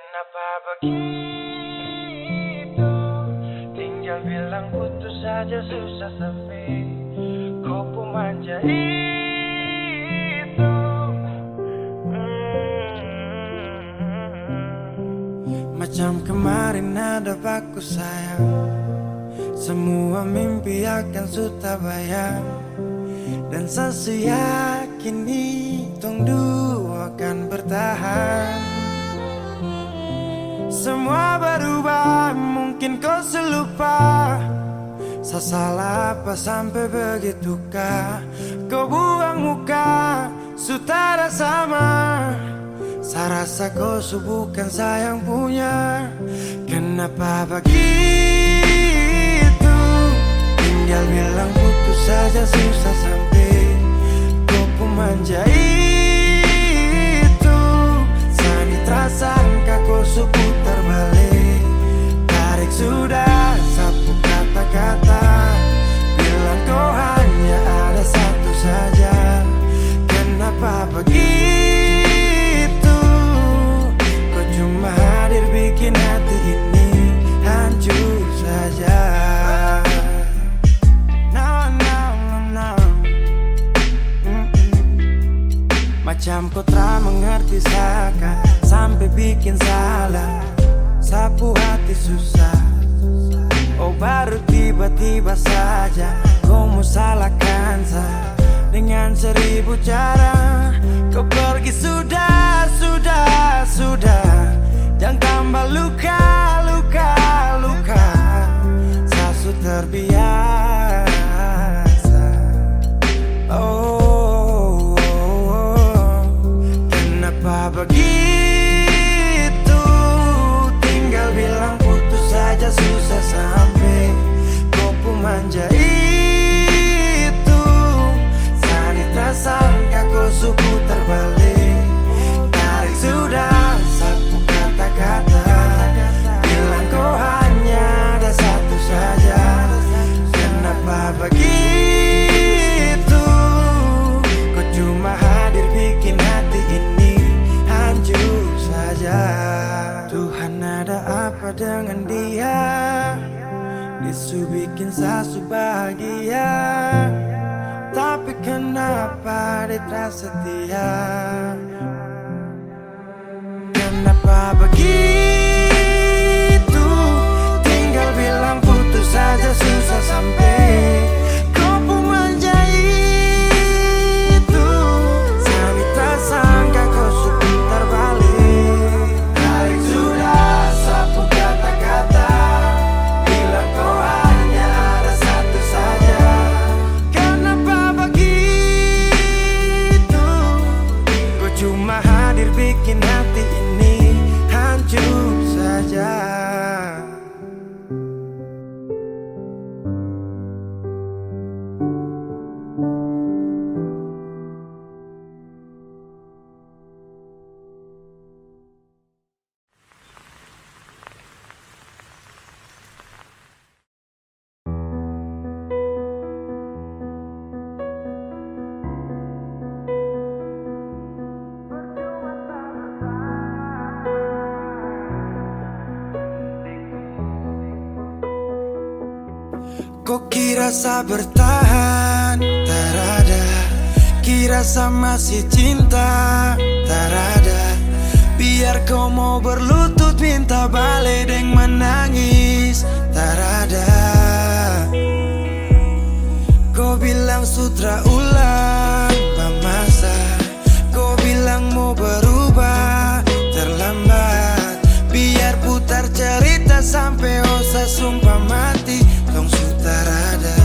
Kenapa begitu? Tinggal bilang putus saja susah sepi. Kau pemanja itu. Macam kemarin ada aku sayang. Semua mimpi akan sudah bayang. Dan saya yakin tong dua akan bertahan. Semua berubah, mungkin kau selupa. Saya salah apa sampai begitukah? Kau buang muka, sutara sama. Saya rasa kau bukan sayang punya. Kenapa begitu? Tinggal bilang putus saja susah sampai. Kau pemanja itu. Sani terasangka kau putar balik. Tarik sudah sapu kata-kata. Bilang kau hanya ada satu saja. Kenapa begitu? Kau cuma hadir bikin hati ini hancur saja. Macam kau tak mengerti saka. Sampai bikin salah. Sapu hati susah. Oh baru tiba-tiba saja kau mau salahkan saya. Dengan 1000 cara. Kau pergi sudah. Jangan tambah luka. Saya sudah terbiasa. Oh, kenapa begitu? Tinggal bilang putus saja susah sampai. Kau pemanja itu. Sani tersangka kau putar balik. Tarik sudah sapu kata-kata. Bilang kau hanya ada satu saja. Kenapa begitu? Kau cuma hadir bikin hati ini hancur saja. Tuhan ada apa dengan dia? Disu bikin sasu bahagia. Tapi kenapa dia tak setia? Kenapa begitu? Tinggal bilang putus saja susah sampai. Kau pemanja itu. Sani tersangka kau putar balik. Tarik sudah sapu kata-kata. Bilang kau hanya ada satu saja. Kenapa begitu? Kau cuma hadir bikin hati ini hancur saja. Kau kira saya bertahan? Tak ada. Kira saya masih cinta? Tak ada. Biar kau mau berlutut minta balik deng menangis. Tak ada. Kau bilang sutra ulang masa. Kau bilang mau berubah terlambat. Biar putar cerita sampai osa sumpah mati. Tong sutarada.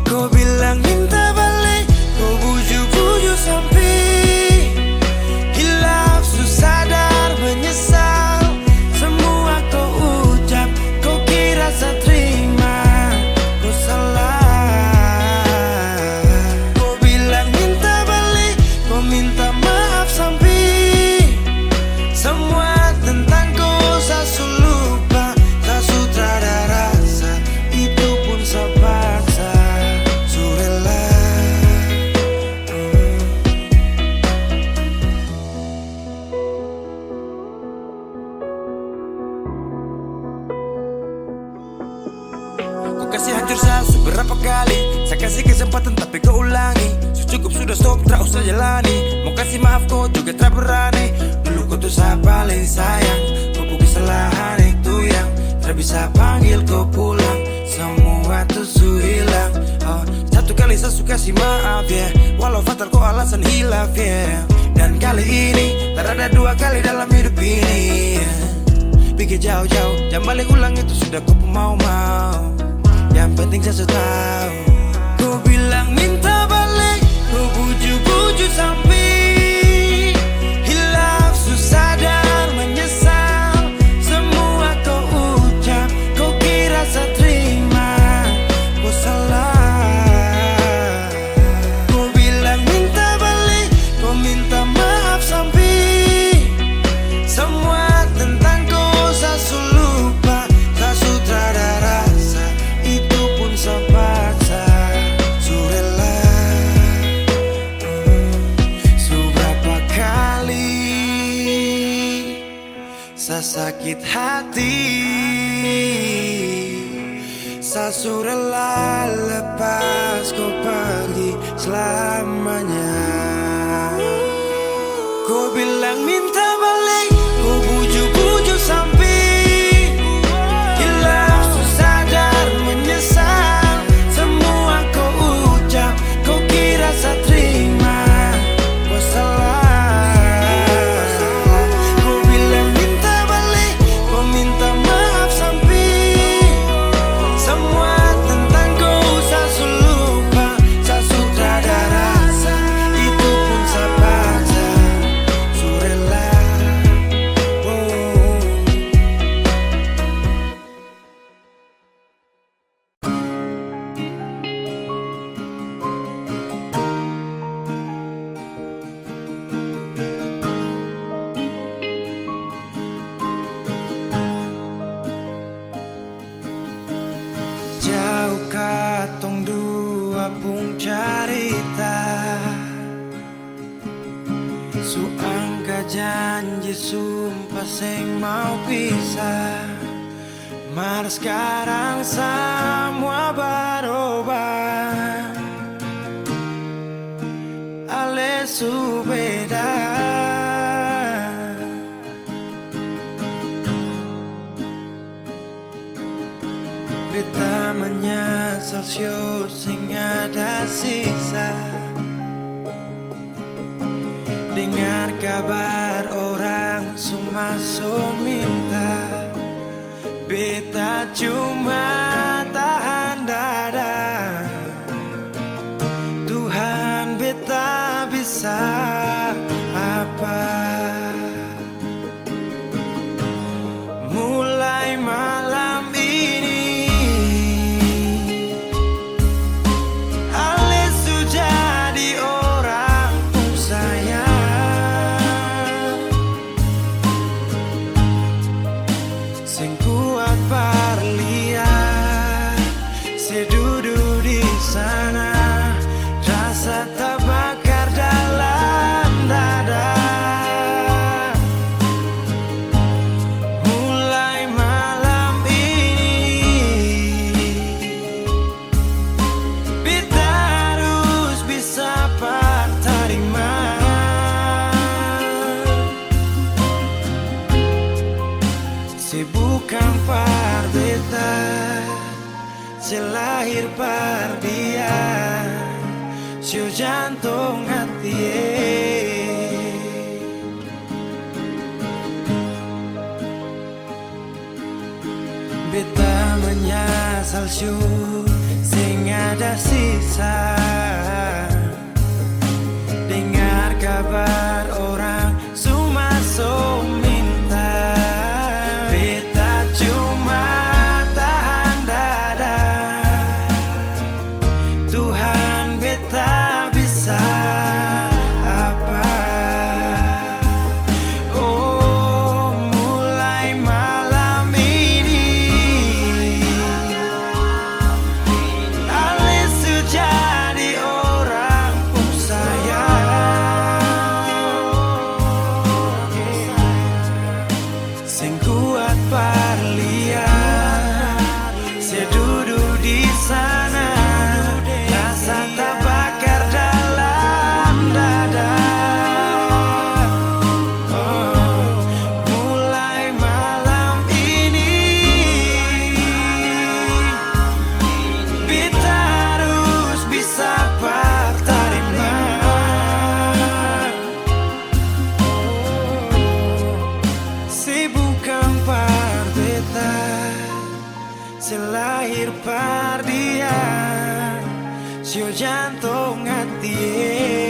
Kau bilang minta balik. Kau buju-buju sampai hilaf sadar menyesal. Semua kau ucap. Kau kira saya terima. Kau salah. Kau bilang minta balik. Kau minta maaf sampai semua tentang kau saya lupa. Tak sutra kasih hancur beberapa kali. Saya kasih kesempatan tapi kau ulangi. Cukup sudah stop, tak usah jalani. Mau kasih maaf kau juga tak berani. Dulu kau tuh saya paling sayang. Kau bukan kesalahan itu yang tak bisa panggil kau pulang. Semua tuh su hilang. Satu kali saya suka kasih maaf ya, walau fatal kau alasan hilaf ya. Dan kali ini tak ada dua kali dalam hidup ini. Pikir jauh-jauh, jangan balik ulang itu sudah kau mau-mau. Yang penting saya tahu. Kau bilang minta balik, kau bujuk-bujuk sampai hilaf, susah dan menyesal. Semua kau ucap, kau kira saya terima. Kau salah. Kau bilang minta balik, kau minta maaf sampai semua tentang kau saya lupa. Saya sudah ada rasa, itu pun saya paksa. Surela seberapa kali saya sakit hati. Saya surela lepas kau pergi selamanya. Kau bilang minta balik, kau bujuk-bujuk sampai hilaf, susah dan menyesal. Semua kau ucap, kau kira saya terima. Kau salah. Kau bilang minta balik, kau minta maaf sampai semua tentang kau saya lupa. Saya sudah ada rasa, itu pun saya paksa. Surela. Jauh katong dua pun carita, su angka janji sumpah seng mau pisah. Mar sekarang semua berubah, ale su beda. Beta menyesal sio sing ada sisa. Dengar kabar orang semua minta. Beta cuma tahan dada. Tuhan beta bisa apa? Mulai malam ini Ale su jadi orang pun sayang. Sing kuat berlian, sedudu di sana, rasa terbakar dalam dada. Mulai malam ini beta harus bisa terima. Si bukan par beta, si lahir par dia, si jantung hati. Beta menyesal syu sing ada sisa. Dengar kabar orang semua minta. Beta cuma tahan dada. Tuhan beta bisa apa? Oh, mulai malam ini Ale su jadi orang pun sayang. Sing kuat berlian, sedudu di lahir pardian sio jantung hati.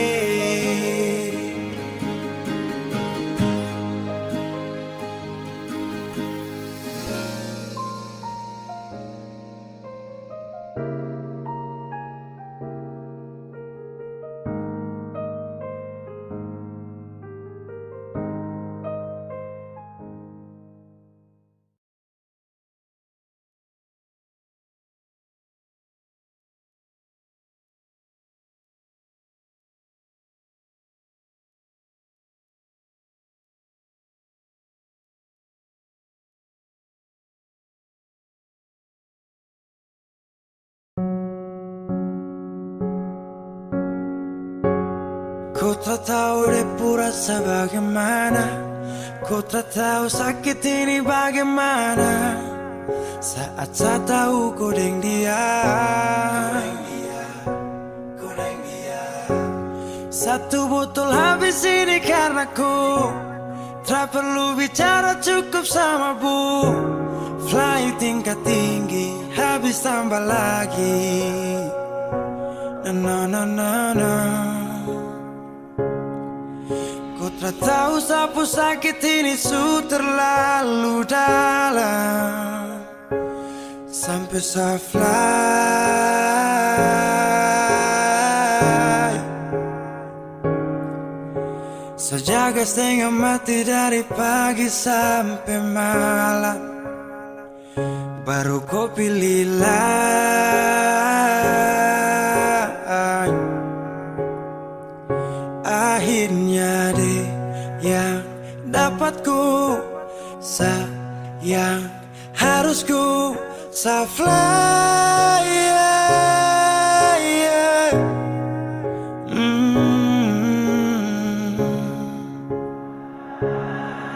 Ku tak tahu depu rasa bagaimana, ku tak tahu sakit ini bagaimana. Saat saya tahu ku deng dia, satu botol habis ini karena ku tak perlu bicara cukup sama bu. Fly tingkat tinggi habis tambah lagi. Na na na na. Ku tak tahu sapu sakit ini su terlalu dalam sampai saya fly. Sejaga setengah mati dari pagi sampai malam, baru kau pilih akhirnya deh yang dapat ku sayang harus ku fly.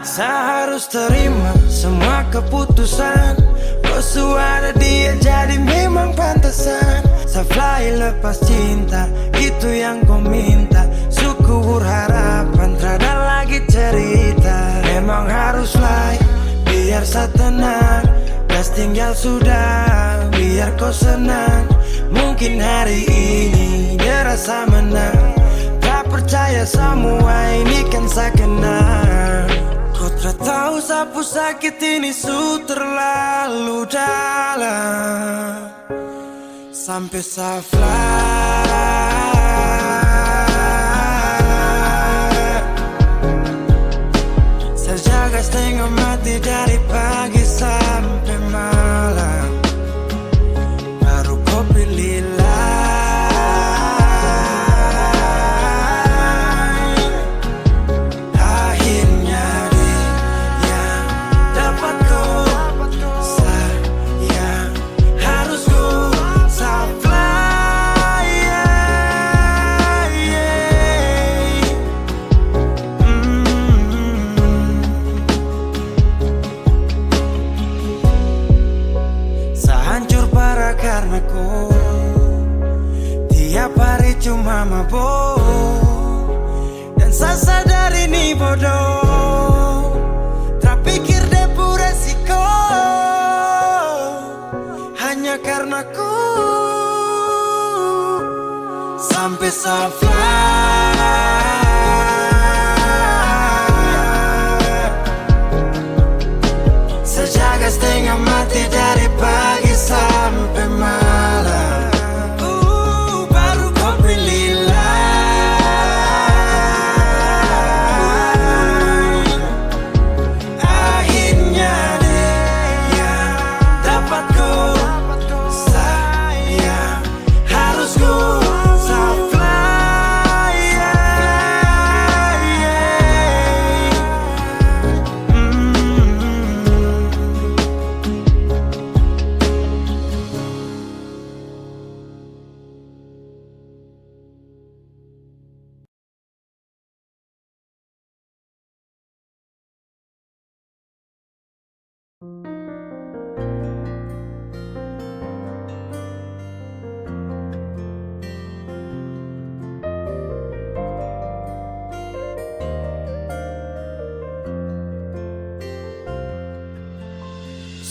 Saya harus terima semua keputusan. Kau ada dia jadi memang pantasan. Saya fly lepas cinta, itu yang kau minta. Suku berharapan, terada lagi cerita. Memang harus fly, biar saya tenang. Gas tinggal sudah, biar kau senang. Mungkin hari ini dia rasa menang. Tak percaya semua ini kan saya kenal. Kau tak tahu sapu sakit ini su terlalu dalam sampai saya fly. Saya jaga setengah mati dari pagi sampai malam, baru kau pilih karena ku tiap hari cuma mabuk dan saya sadar ini bodoh. Tak pikir depu resiko hanya karena ku sampai saya fly. Sejaga setengah mati dari pagi sampai malam, baru kau pilih akhirnya deh yang dapat ku sayang harus ku fly.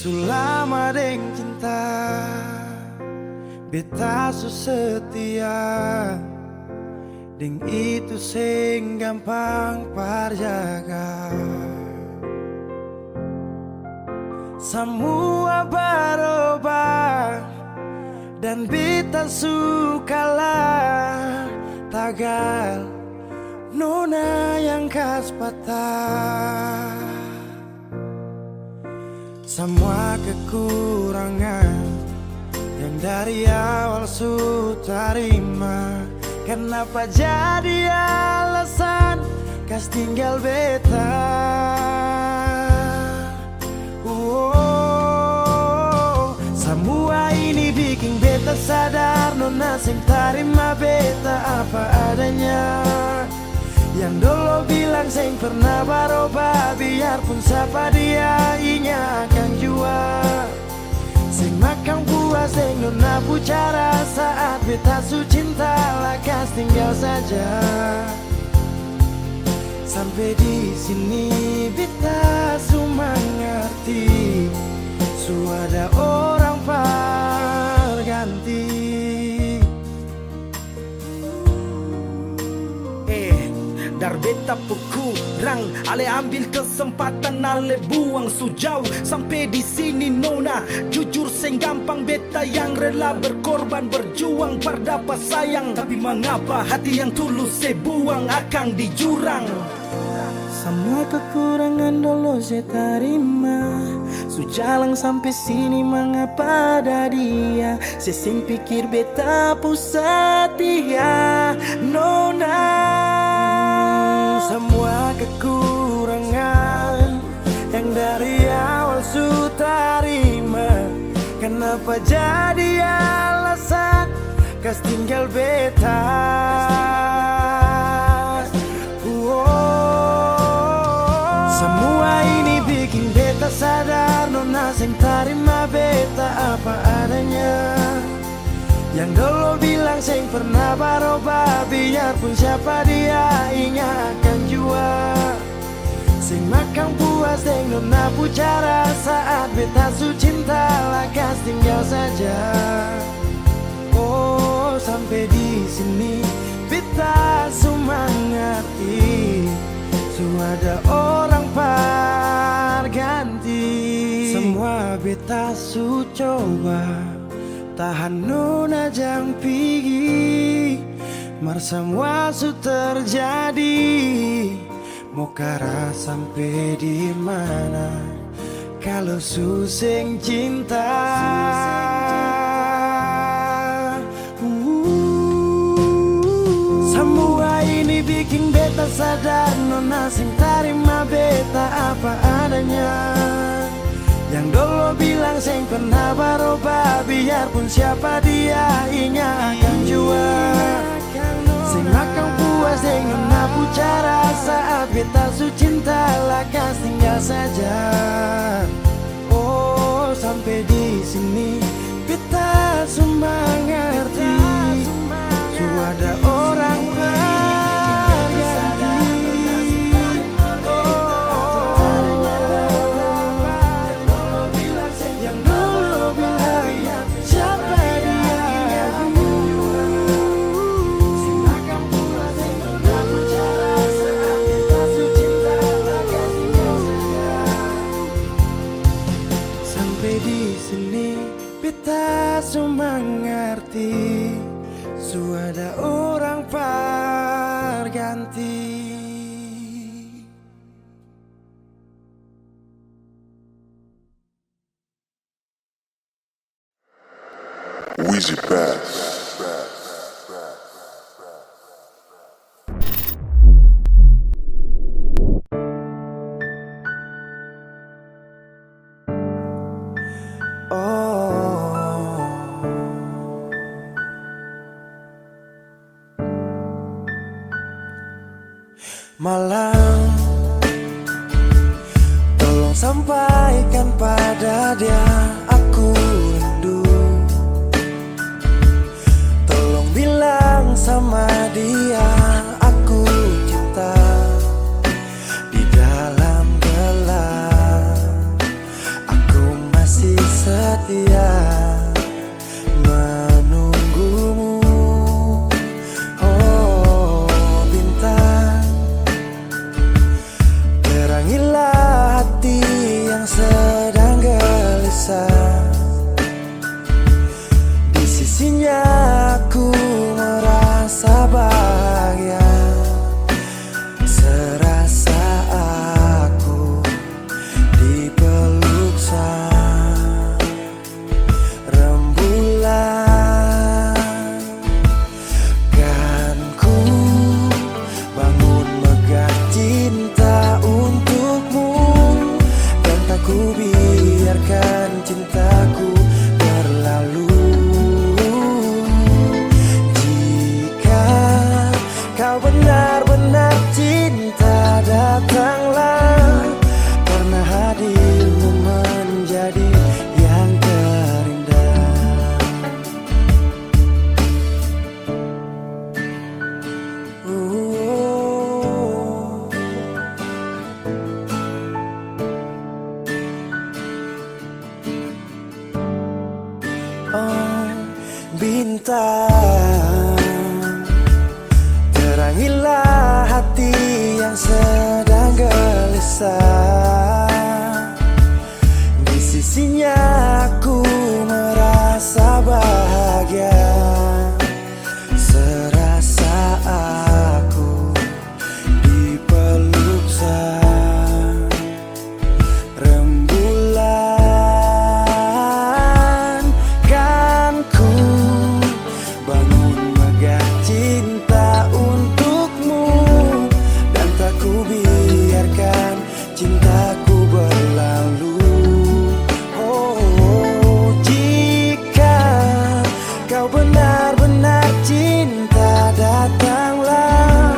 Sulama deng cinta beta su setia, deng itu sing gampang parjaga. Semua berubah dan beta sukalah tagal nona yang khas patah. Semua kekurangan yang dari awal su terima, kenapa jadi alasan kas tinggal beta? Semua ini bikin beta sadar nona sing terima beta apa adanya. Yang dulu bilang sing pernah berubah, biarpun siapa dia inya akan jua. Sing makan buah sing nona bicara saat beta su cinta lakas tinggal saja. Sampai di sini beta su mengerti, su ada orang berganti. Dar beta kurang, ale ambil kesempatan, ale buang sujauh. Sampai di sini nona, jujur seng gampang beta yang rela berkorban berjuang berdapat sayang. Tapi mengapa hati yang tulus saya buang akan di jurang? Semua kekurangan dulu saya terima, sujalang sampai sini mengapa ada dia. Saya sing pikir beta pusat dia nona. Semua kekurangan yang dari awal su terima, kenapa jadi alasan kas tinggal beta? Semua ini bikin beta sadar nona sing terima beta apa adanya. Yang dulu bilang sing pernah berubah, biarpun siapa dia inya akan jua. Sing makan puas sing nona bicara saat beta su cinta lakas tinggal saja. Oh sampai di sini beta su mengerti, su ada orang berganti. Semua beta su coba tahan nona jang pigi, mar semua su terjadi. Mau kara sampai di mana kalau su sing cinta? Semua ini bikin beta sadar nona sing terima beta apa adanya. Yang dulu bilang sing pernah berubah, biarpun siapa dia inya akan jua. Sing makan puas sing nona bicara saat beta su cinta lakas tinggal saja. Oh sampai di sini beta su mengerti, su ada orang mengerti, su ada orang berganti. Wheezy Bass. Malam, tolong sampaikan pada dia aku rindu. Tolong bilang sama dia aku cinta. Di dalam gelap aku masih yang menunggumu. Oh bintang, terangilah hati yang sedang gelisah. Di sisinya aku merasa bahagia, serasa aku dipeluk sang rembulan. Kan ku bangun megah cinta untukmu, dan tak ku biarkan cintaku berlalu. Jika kau benar-benar cinta, datanglah, karena hadirmu menjadi yang terindah. Oh bintang, terangilah hati yang sedang gelisah. Di sisinya aku merasa bahagia, serasa aku dipeluk sang rembulan. Kan ku bangun megah cinta untukmu, dan tak ku biarkan cintaku berlalu. Oh jika kau benar-benar cinta, datanglah,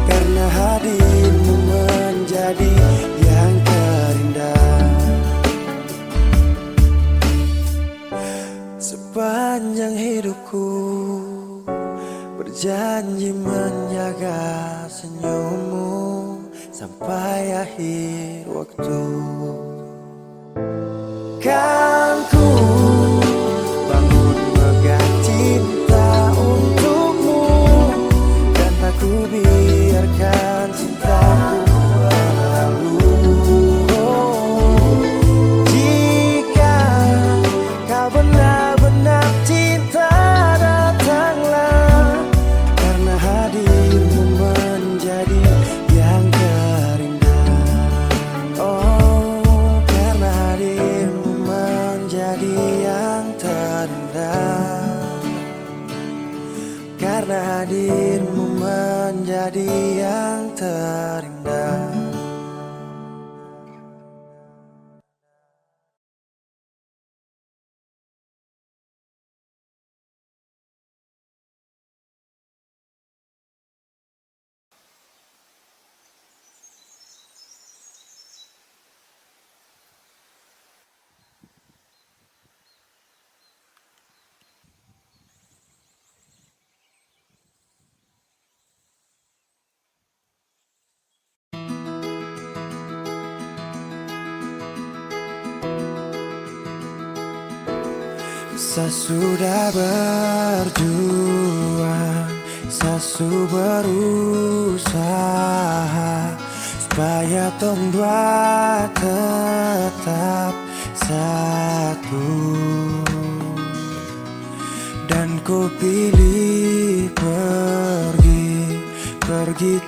karena hadirmu menjadi yang terindah. Sepanjang hidupku berjanji menjaga senyummu sampai akhir waktu. Kan ku bangun megah cinta untukmu, dan tak ku biarkan cintaku berlalu. Oh, jika kau benar-benar cinta, datanglah, karena hadirmu menjadi yang terindah. Oh, karena hadirmu menjadi yang terindah. Karena hadirmu menjadi yang terindah. Sesudah berjuang, sesu berusaha supaya tong dua tetap satu. Dan ku pilih pergi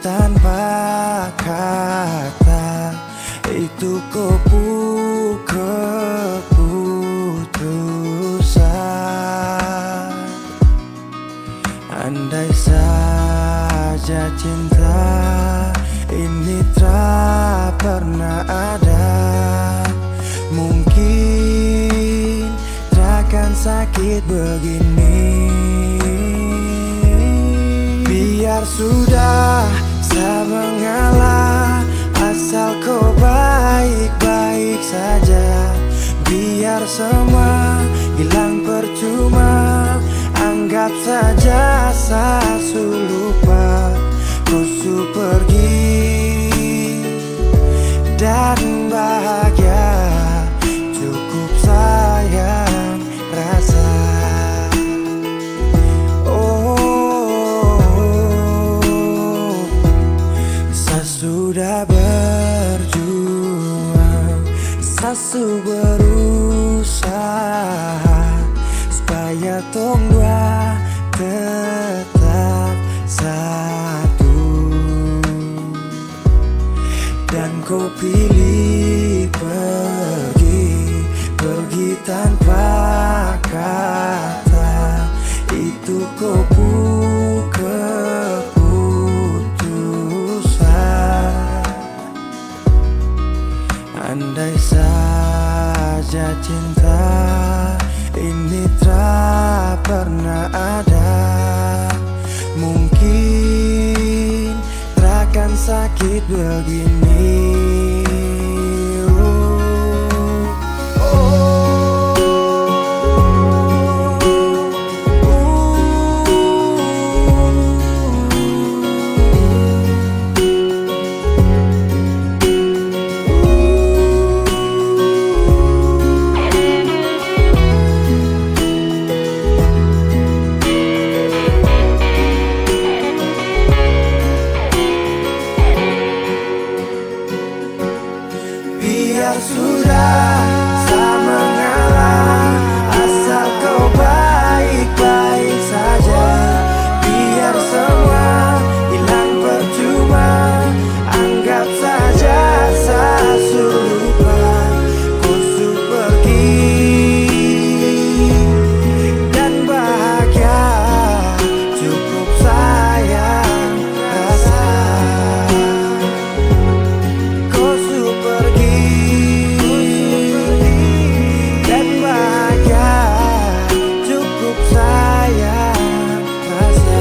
tanpa kata. Itu keputusan. Andai saja cinta ini tak pernah ada, mungkin takkan sakit begini. Biar sudah saya mengalah, asal kau baik-baik saja. Biar semua hilang percuma, anggap saja saya lupa. Kau pergi dan bahagia, cukup sayang. Asu berusaha supaya tong dua tetap satu, dan kau pilih pergi tanpa kata. Itu kau keputusan. Andai saja cinta ini tak pernah ada, mungkin takkan sakit begini. Biar sudah sama mengalah, asal kau baik-baik saja. Biar semua hilang percuma, anggap saja saya suruh lupa. Kau suruh pergi dan bahagia, cukup sayang rasa. Kau suruh pergi dan bahagia, cukup sayang rasa.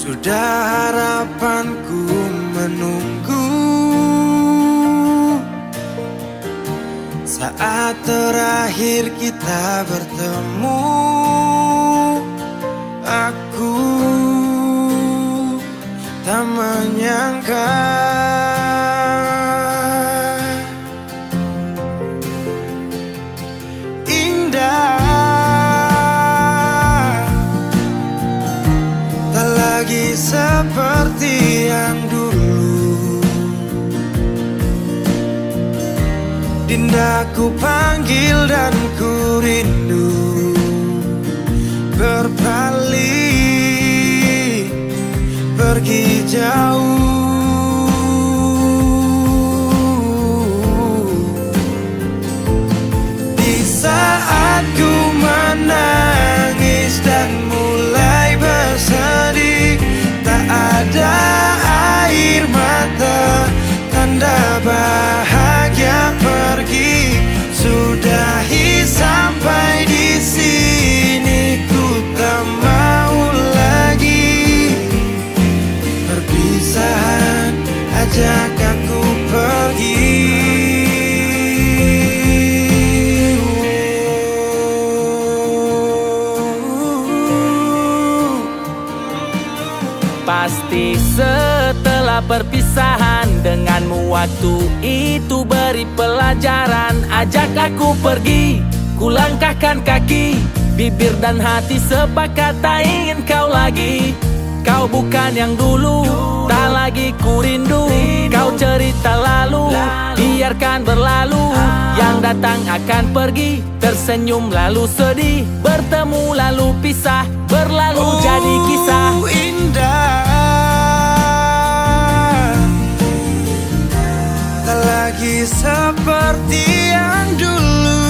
Sudah harapanku menunggu saat terakhir kita bertemu. Aku tak menyangka seperti yang dulu. Dinda ku panggil dan ku rindu, berpaling pergi jauh. Di saat ku menangis dan mulai bersedih, tak ada air mata, tanda bahagia pergi. Sudahi sampai di sini, ku tak mau lagi. Perpisahan ajak aku pergi. Pasti setelah perpisahan denganmu, waktu itu beri pelajaran. Ajak aku pergi, ku langkahkan kaki, bibir dan hati sepakat tak ingin kau lagi. Kau bukan yang dulu, tak lagi ku rindu. Kau cerita lalu, biarkan berlalu. Yang datang akan pergi, tersenyum lalu sedih, bertemu lalu pisah, berlalu jadi kisah indah. Tak lagi seperti yang dulu.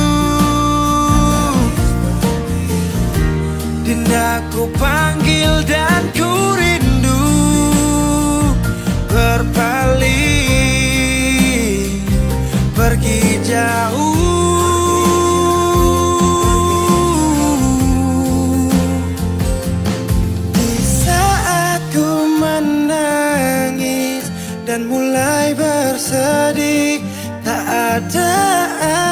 Ku panggil dan ku rindu berpaling pergi jauh. Di saat ku menangis dan mulai bersedih, tak ada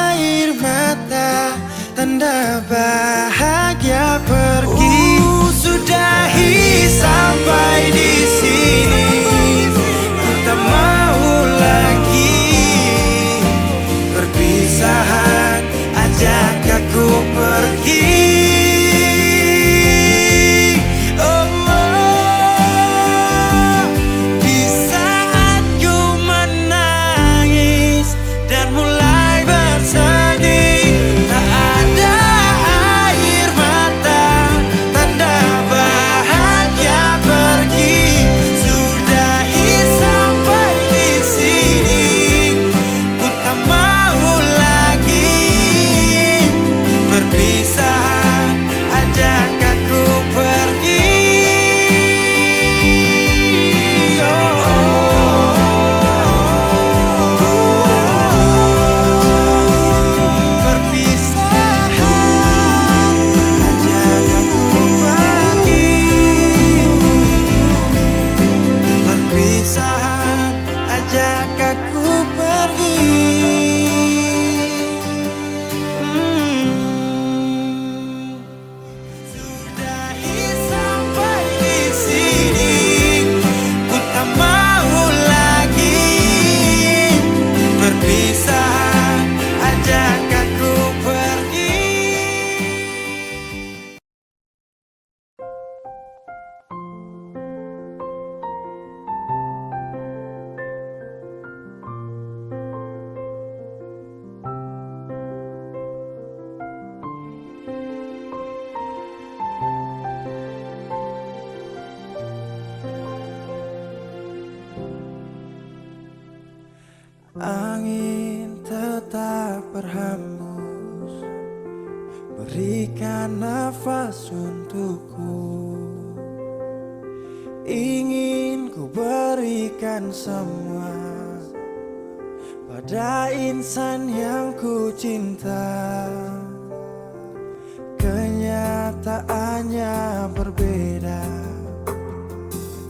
air mata, tanda bahagia pergi. Sudahi sampai di sini, ku tak mau lagi perpisahan, ajak aku pergi. Di saat ku menangis dan mulai bersedih, tak ada air mata, tanda bahagia pergi. Sudahi sampai di sini, ku tak mau lagi perpisahan, ajak aku pergi. Perpisahan, ajak aku pergi. Perpisahan, ajak aku pergi. Sudahi sampai di sini, ku tak mau lagi perpisahan, ajak aku pergi. Angin tetap berhembus, berikan nafas untukku. Ingin ku berikan semua pada insan yang ku cinta. Kenyataannya berbeda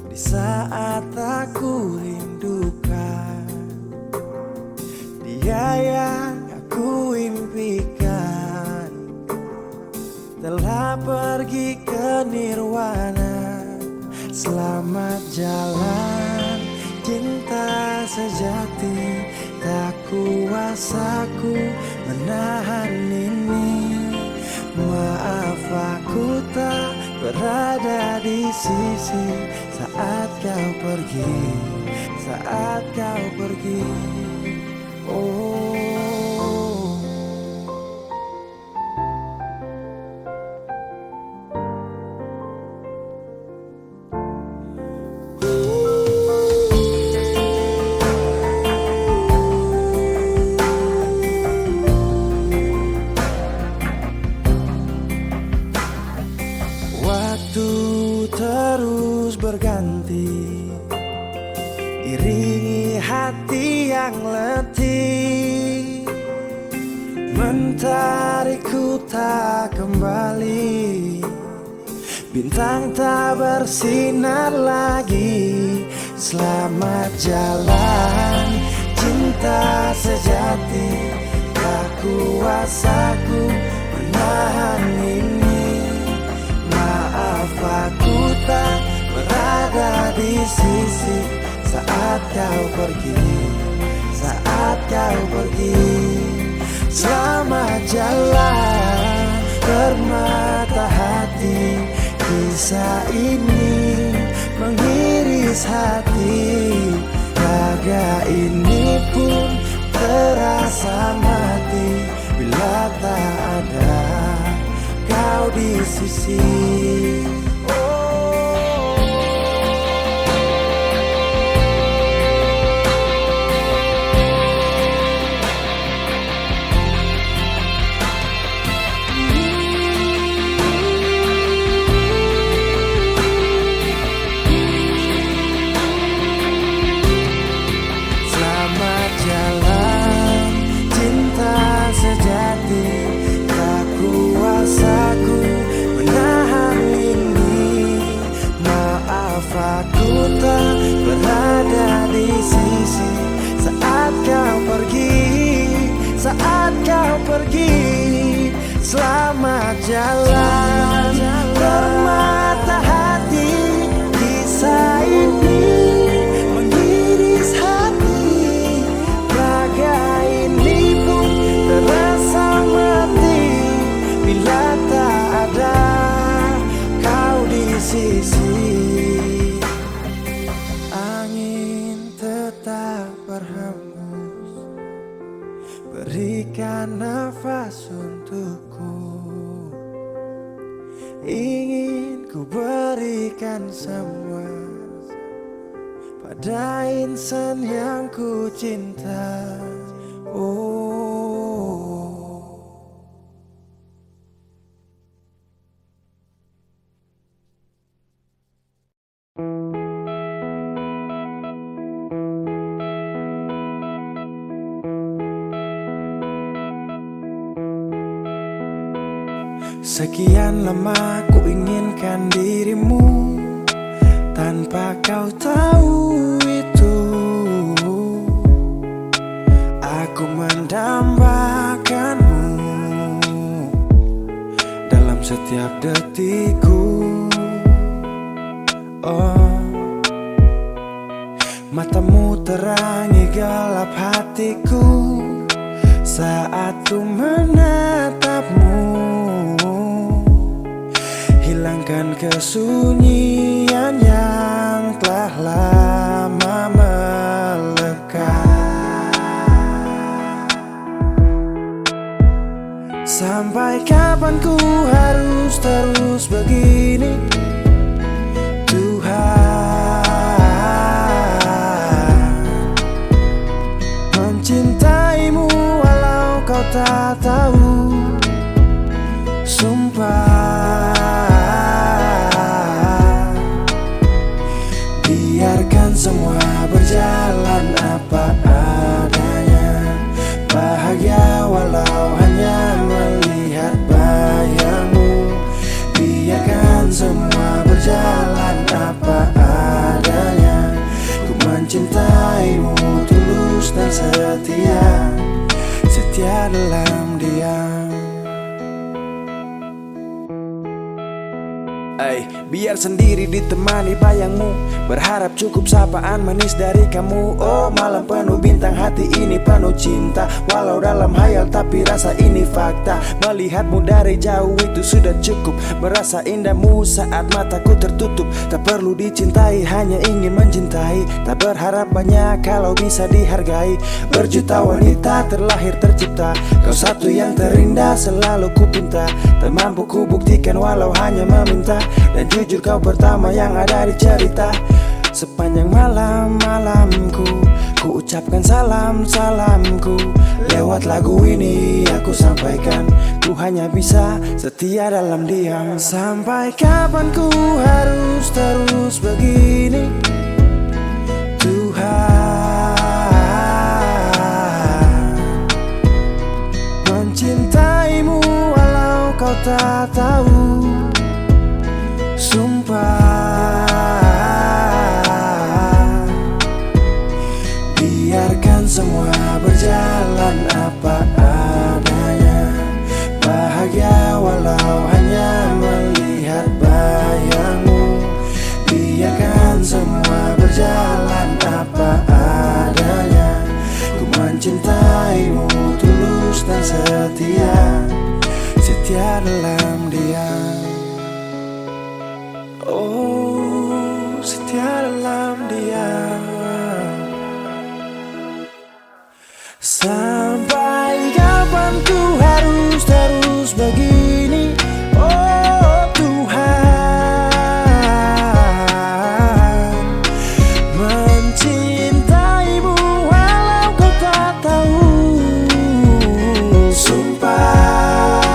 di saat aku rindukan dia yang aku impikan, telah pergi ke nirwana. Selamat jalan cinta sejati, tak kuasa ku menahan ini. Maaf aku tak berada di sisi saat kau pergi, saat kau pergi. Oh. Waktu terus berganti, iringi hati yang letih, mentarikku tak kembali. Bintang tak bersinar lagi. Selamat jalan cinta sejati, tak kuasaku menahan ini. Maaf aku tak berada di sisi saat kau pergi, saat kau pergi. Selamat jalan permata hati, kisah ini mengiris hati. Raga ini pun terasa mati bila tak ada kau di sisi. pergi. Selamat jalan, permata hati. Kisah ini mengiris hati. Raga ini pun terasa mati bila tak ada kau di sisi. Angin tetap berhembus, berikan nafas untukku. Ingin ku berikan semua pada insan yang ku cinta. Oh, sekian lama ku inginkan dirimu, tanpa kau tahu itu. Aku mendambakanmu dalam setiap detikku. Oh, matamu terangi gelap hatiku saat ku menatapmu. Hilangkan kesunyian yang telah lama melekat. Sampai kapan ku harus terus begini, Tuhan? Mencintaimu walau kau tak tahu. Sumpah, biarkan semua berjalan apa adanya. Bahagia walau hanya melihat bayangmu. Biarkan semua berjalan apa adanya. Ku mencintaimu tulus dan setia, setia dalam diam. Biar sendiri ditemani bayangmu, berharap cukup sapaan manis dari kamu. Oh, malam penuh bintang, hati ini penuh cinta. Walau dalam hayal tapi rasa ini fakta. Melihatmu dari jauh itu sudah cukup. Merasa indahmu saat mataku tertutup. Tak perlu dicintai, hanya ingin mencintai. Tak berharap banyak kalau bisa dihargai. Berjuta wanita terlahir tercipta, kau satu yang terindah selalu ku pinta. Tak mampu ku buktikan walau hanya meminta. Dan jujur kau pertama yang ada di cerita. Sepanjang malam-malamku ku ucapkan salam-salamku. Lewat lagu ini aku sampaikan, ku hanya bisa setia dalam diam. Sampai kapan ku harus terus begini, Tuhan? Mencintaimu walau kau tak tahu. Sumpah, biarkan semua berjalan apa adanya. Bahagia walau hanya melihat bayangmu. Biarkan semua berjalan apa adanya. Ku mencintaimu tulus dan setia, setia dalam diam. Oh, setia dalam diam. Sampai kapan ku harus terus begini, oh Tuhan? Mencintaimu walau kau tak tahu. Sumpah,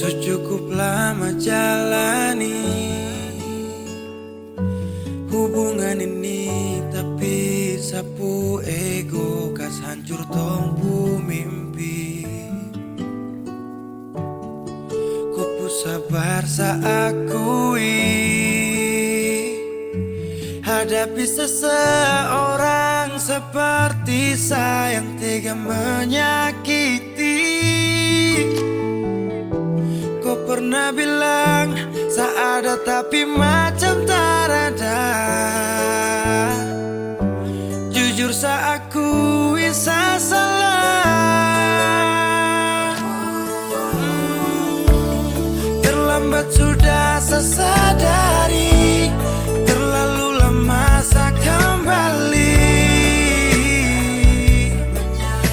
Cukup lama jalani hubungan ini, tapi sapu ego kas hancur tompu mimpi. Ku sabar saakui hadapi seseorang seperti sayang tega menyakiti. Kau pernah bilang seada tapi macam tak ada. Jujur saakui saya salah. Terlambat sudah saya sadari, terlalu lama saya kembali.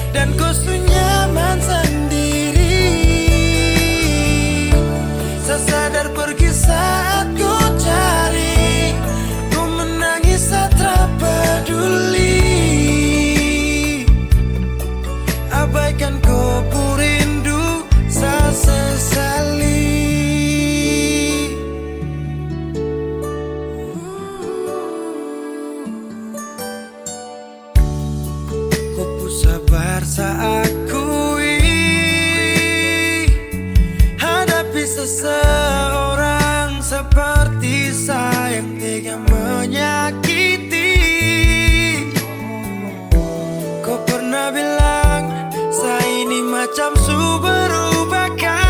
Dan kau nyaman sendiri. Saya sadar pergi saat ku cari, ku menangis saat tak peduli. Abaikan kau rindu, saya sesali. Ku sabar saakui hadapi seseorang seperti sayang tega menyakiti. Kau pernah bilang saya ini macam su berubahkan.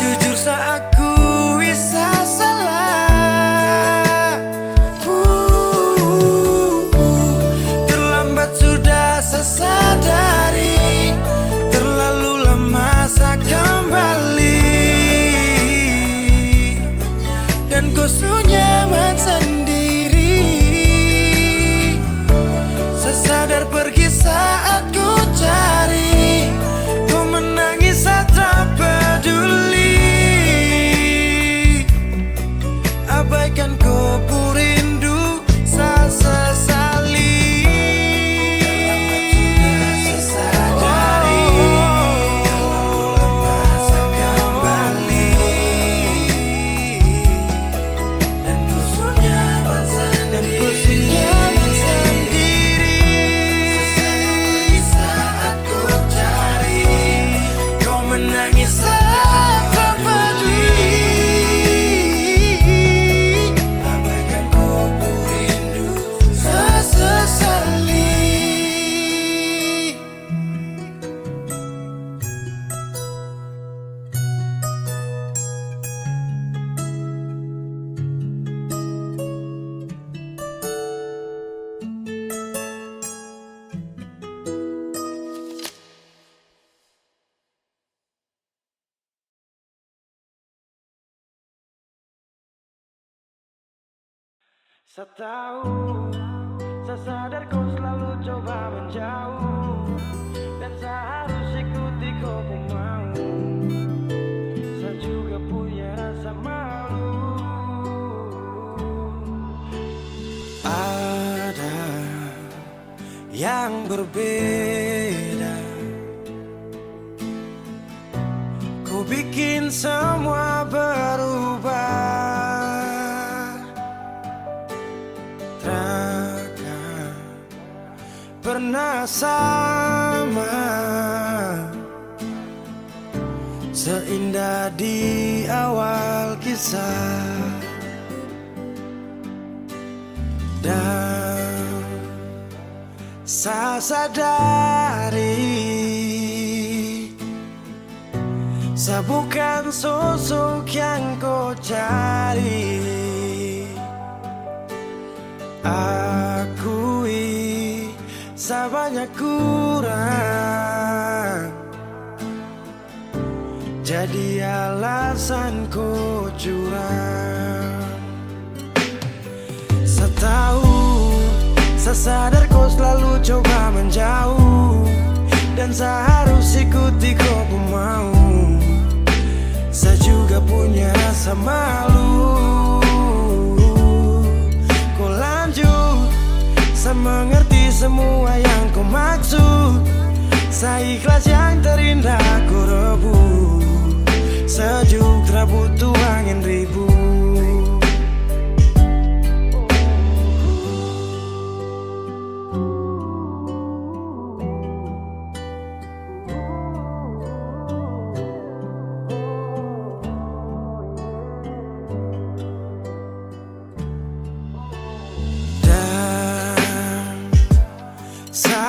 Jujur saya akui saya salah. Terlambat sudah saya sadari, terlalu lama saya kembali. Dan kau nyaman sendiri. Saya sadar pergi saat ku cari, ku menangis saat tak peduli. Abaikan kau rindu, saya sesali. Saya tahu, saya sadar kau selalu coba menjauh, dan saya harus ikuti kau pun mau. Saya juga punya rasa malu. Ada yang berbeda, kau bikin semua berubah. Pernah sama, seindah di awal kisah. Dan saya sadari, saya bukan sosok yang kau cari. Akui saya banyak kurang, jadi alasan ku curang. Saya tahu, saya sadar kau selalu coba menjauh, dan saya harus ikuti kau pun mau. Saya juga punya rasa malu. Kau lanjut, saya mengerti semua yang kau maksud. Saya ikhlas yang terindah ku rebut.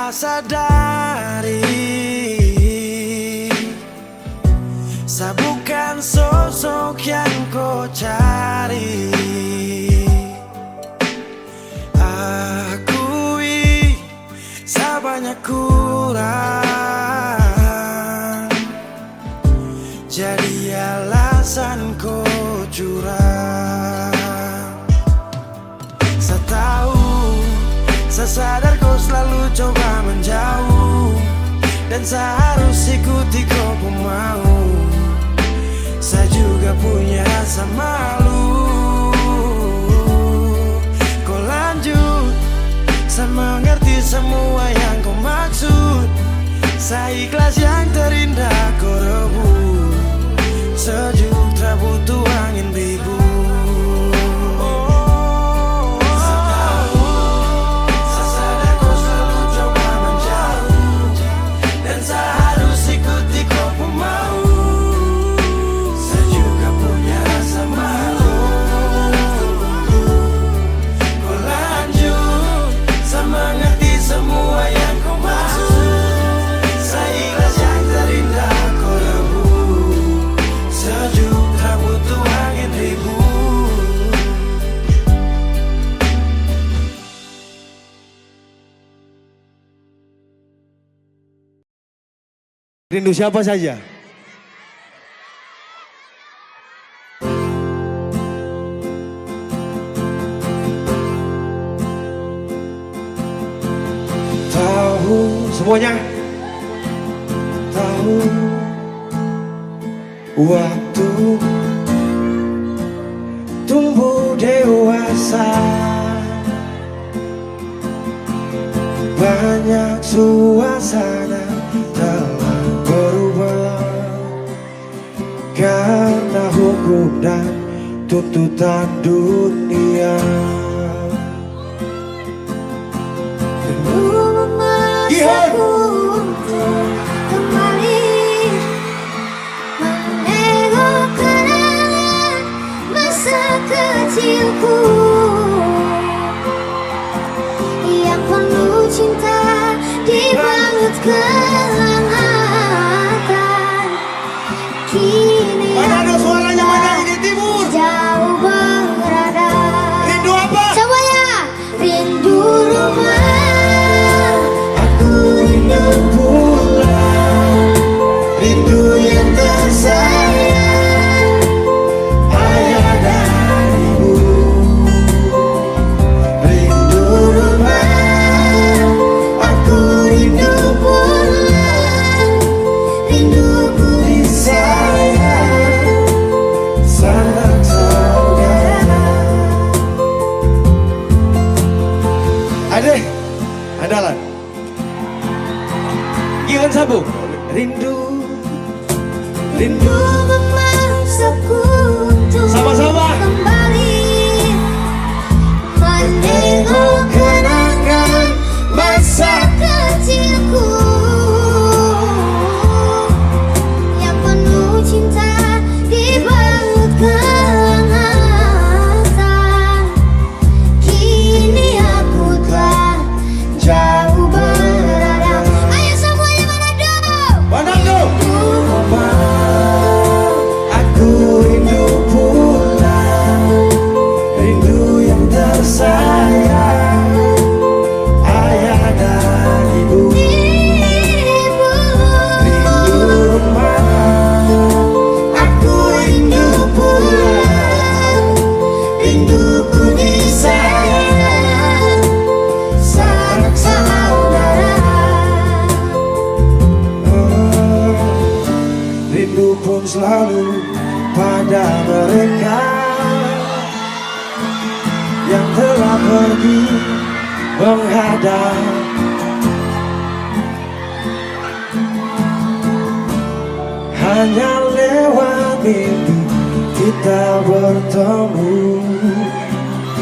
tak sadari, saya bukan sosok yang kau cari. Akui saya banyak kurang, jadi alasan kau curang. Saya tahu, saya sadar kau selalu coba menjauh, dan saya harus ikuti kau pun mau. Saya juga punya rasa malu. Kau lanjut, saya mengerti semua yang kau maksud. Saya ikhlas yang terindah kau rebut. Sejuk tak butuh angin ribut. Rindu siapa saja? Tahu semuanya? Tahu waktu tumbuh dewasa, banyak suasana telah berubah karena hukum dan tuntutan dunia. Rindu memaksaku untuk kembali menengok kenangan masa kecilku yang penuh cinta dibalut kehangatan. Kini Mana ada suaranya, mana ini timur? jauh berada. Rindu apa? Semuanya rindu rumah. Aku rindu pulang, rindu yang tersayang, ayah dan ibu. Rindu rumah, aku rindu pulang, rinduku disayang, sanak saudara. Adek, andalan. Giliran sambung. Rindu, rindu. Memaksaku untuk Sama-sama. kembali menengok kenangan masa kecilku yang penuh cinta dibalut kehangatan. Kini aku telah jauh berada. Ayo semuanya Manado. Manado. Aku rindu pulang, rindu yang tersayang, ayah dan ibu. Rindu rumah, aku rindu pulang, rinduku disayang, sanak saudara. Rindu pun selalu pada mereka yang telah pergi menghadap. Hanya lewat mimpi kita bertemu.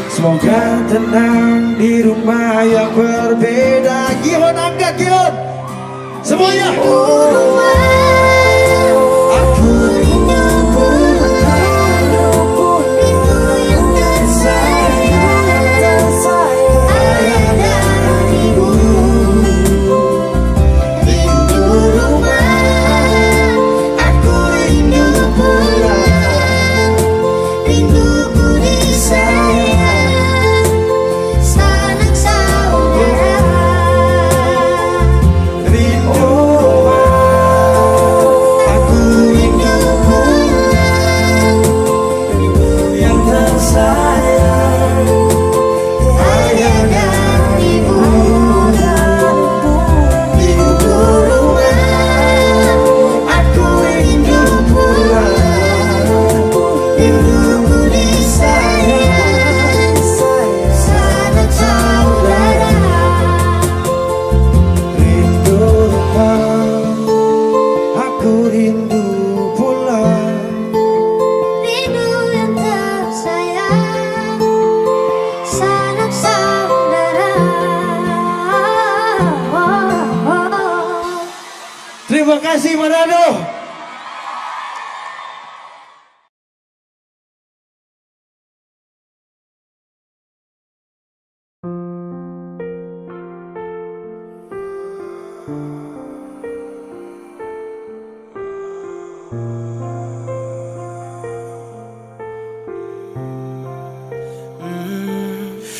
Semoga tenang di rumah yang berbeda. Gion angkat Gion. Semuanya. Aku rindu pulang, Rindu yang tersayang, ayah dan ibu. Terima kasih Manado.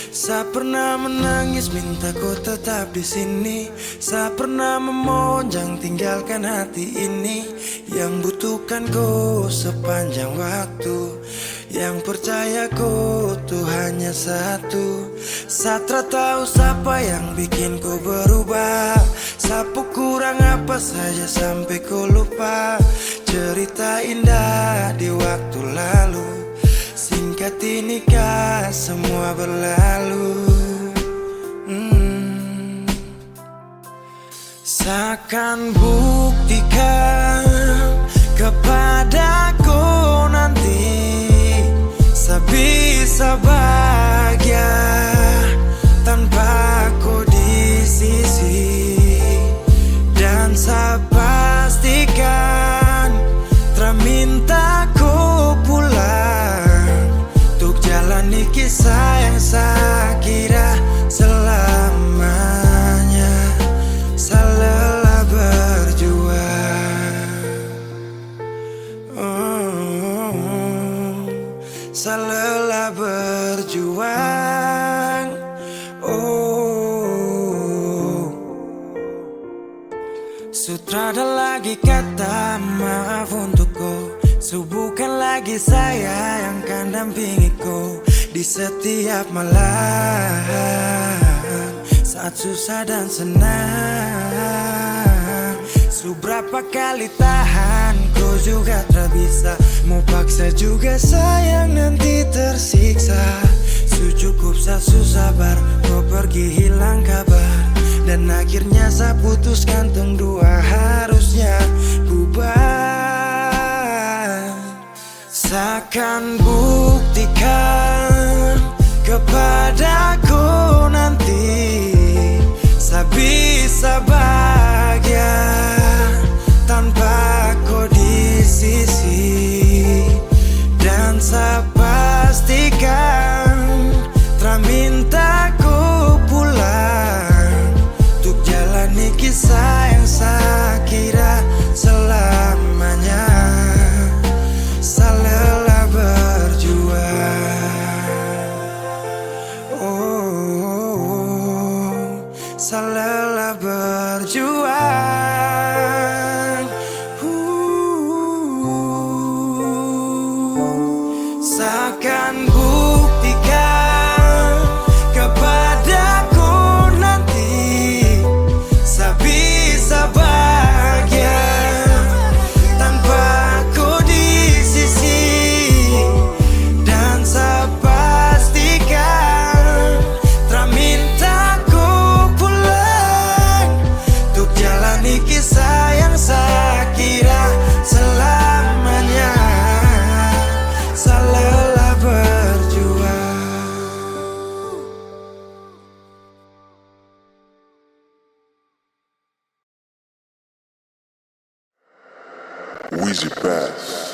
Saya pernah menangis minta kau tetap di sini. Saya pernah memonjang tinggalkan hati ini yang butuhkan kau sepanjang waktu. Yang percaya kau tuh hanya satu. Saya tak tahu siapa yang bikin kau berubah. Siapa kurang apa saja sampai kau lupa cerita indah di waktu lalu. Singkat ini kah semua berlalu. Seakan buktikan kepadaku nanti saya bisa bahagia tanpa kau di sisi. Dan saya pastikan terminta kau pulang untuk jalani kisah yang saya kira selamanya. Saya lelah berjuang, saya lelah berjuang. Sutrada lagi kata maaf untuk kau. Bukan lagi saya yang akan dampingi kau di setiap malam saat susah dan senang. Seberapa kali tahan kau juga tak bisa. Mau paksa juga sayang nanti tersiksa. Cukup saya sabar kau pergi hilang kabar. Dan akhirnya saya putuskan tong dua harusnya bubar. Seakan buktikan kepadaku nanti saya bisa bahagia tanpa kau di sisi. Dan saya pastikan terminta kau pulang untuk jalani kisah yang saya kira selamanya. Saya lelah berjuang, saya lelah berjuang. Seakan buktikan kepadaku nanti saya bisa bahagia tanpa kau di sisi. Dan saya pastikan terminta kau pulang untuk jalani kisah yang saya kira selamanya. Saya lelah berjuang. Wheezy Bass.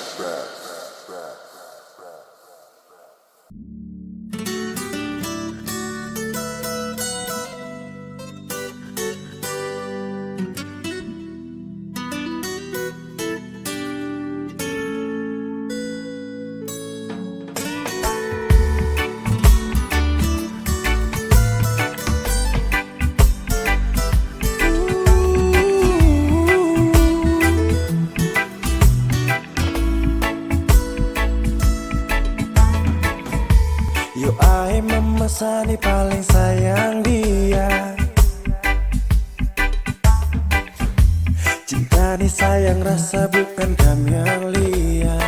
Yo ai memesani paling sayang dia. Cinta ni sayang rasa bukan kamelia.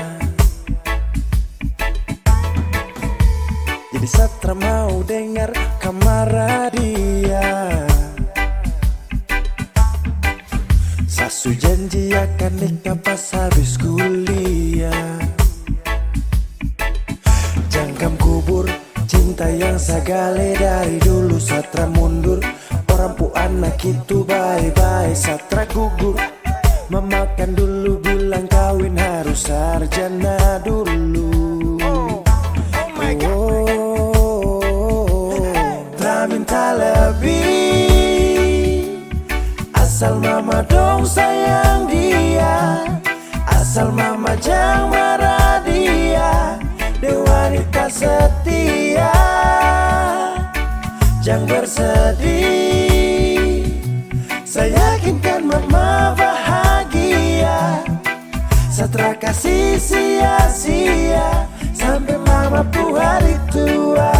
Jadi Satra mau dengar kamar dia. Sasu janji akan nikah pas habis kuliah. Jangkam kubur cinta yang sagale dari dulu. Satra mundur orang pu anak itu bye-bye. Satra gugur Mama kan dulu bilang kawin harus sarjana dulu. Tak minta lebih, asal mama dong sayang dia, asal mama jangan marah dia. Dia wanita setia, jangan bersedih. Saya yakinkan mama bahagia, setelah kasih sia-sia sampai mama pun hari tua.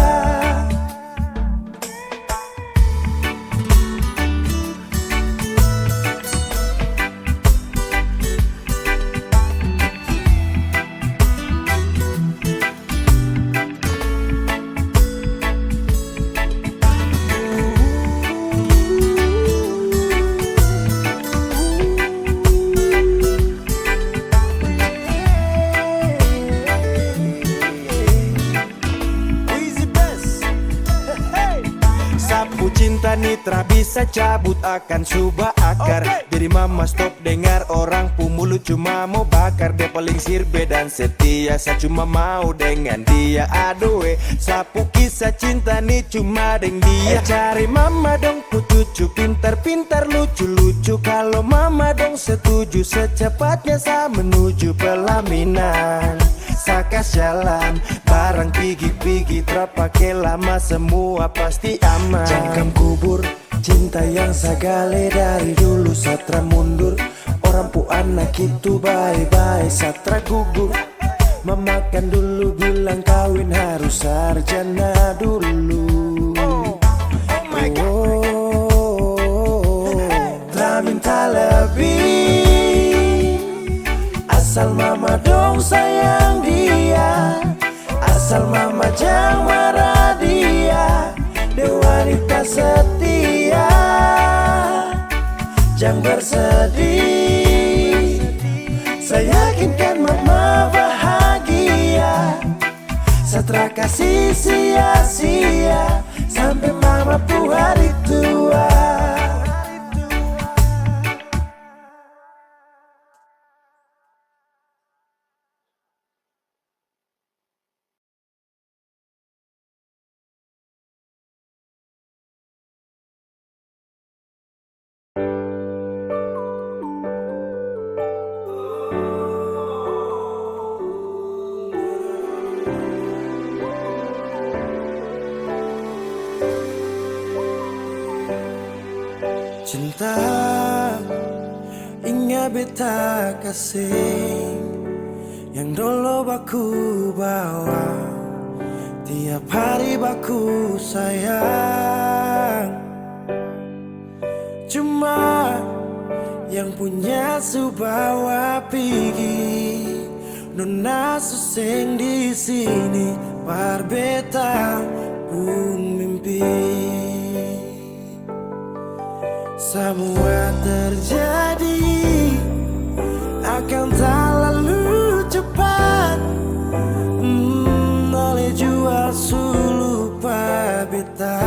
Sapu cinta nitra bisa cabut akan subah akar. Jadi mama stop dengar orang pu mulut cuma mau bakar. Dia paling sirbe dan setia, saya cuma mau dengan dia. Aduh sapu kisah cinta nih cuma dengan dia. Cari mama dong pu cucu pintar-pintar lucu-lucu. Kalau mama dong setuju secepatnya saya menuju pelaminan. Sakas jalan barang pigi-pigi terpakai lama semua pasti aman. Jangkam kubur cinta yang sagale dari dulu satra mundur. Orang pu anak itu bye-bye satra gugur. Mama kan dulu bilang kawin harus sarjana dulu. Tak minta lebih, asal mama dong sayang dia, asal mama jangan marah dia. Dia wanita setia, jangan bersedih. Saya yakinkan mama bahagia, setelah kasih sia-sia sampai mama pun hari tua. Cinta ingat beta kasih yang dulu baku bawa, tiap hari baku sayang. Cuma yang punya subawa pergi, nona suseng di sini, par beta pun mimpi. Semua terjadi akan tak lalu cepat, oleh jual sulupa beta.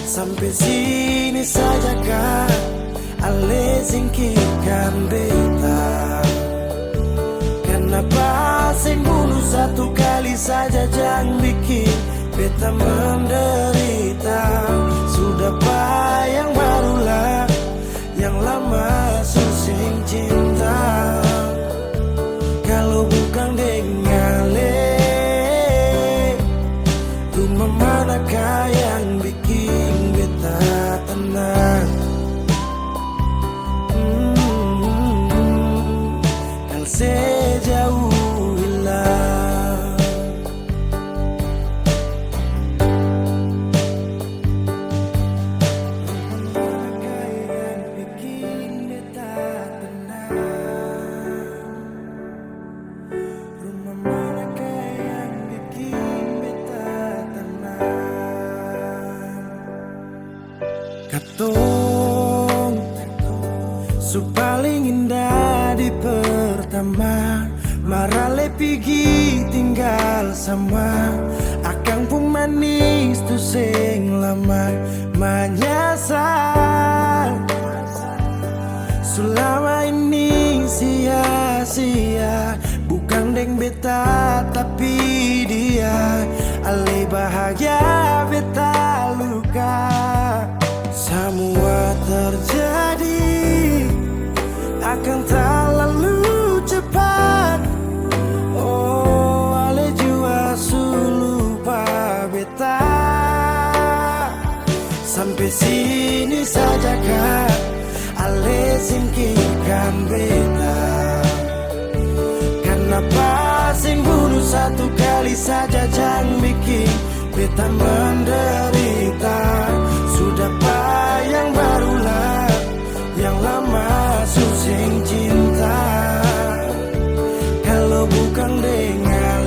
Sampai sini saja kah ale singkirkan beta. Kenapa sing bunuh satu kali saja jangan bikin beta menderita. Sudah yang barulah yang lama susing cinta. Kalau bukan dengan rumah manakah yang bikin beta tenang? Kalau sejauh hilang, katong su paling indah di pertama, marale pigi tinggal sama. Akang pun manis tu sing lama menyasar. Selama ini sia-sia, bukan deng beta tapi dia. Ale bahagia beta luka. Semua terjadi akan terlalu cepat. Oh, ale jua lupa beta. Sampai sini saja kak, ale singkirkan beta. Kenapa sing bunuh satu kali saja, jangan bikin beta menderita. Sudah yang barulah, yang lama susing cinta. Kalau bukan dengan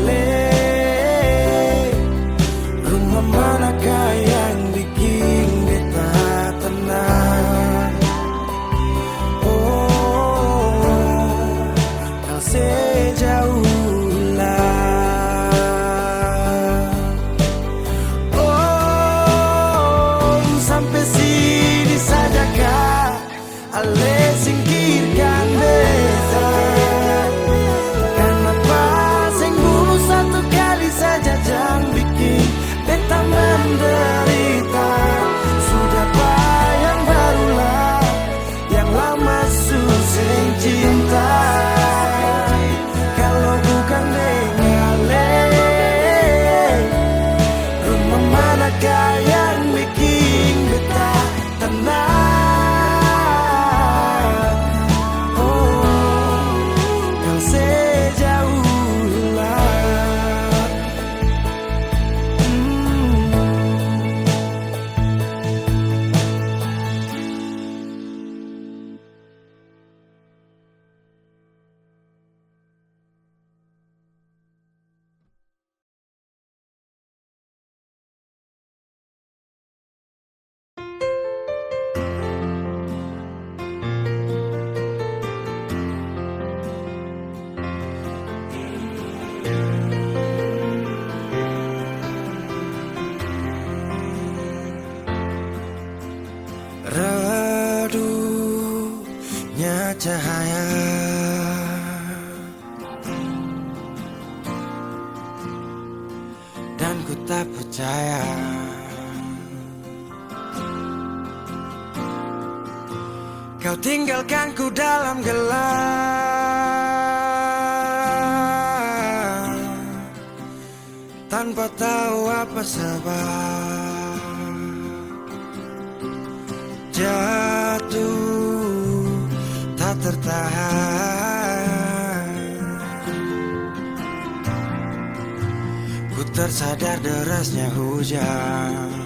rumah manakah yang bikin beta tenang? Oh, kau sejauh ale singkirkan beta. Kenapa sing bunuh satu kali saja, jangan bikin beta menderita. Sudah yang barulah, yang lama susah cinta. Kalau bukan dengan rumah manakah yang bikin beta tenang? Redupnya cahaya, dan ku tak percaya kau tinggalkan ku dalam gelap, tanpa tahu apa sebab. Jatuh tak tertahan, ku tersadar derasnya hujan.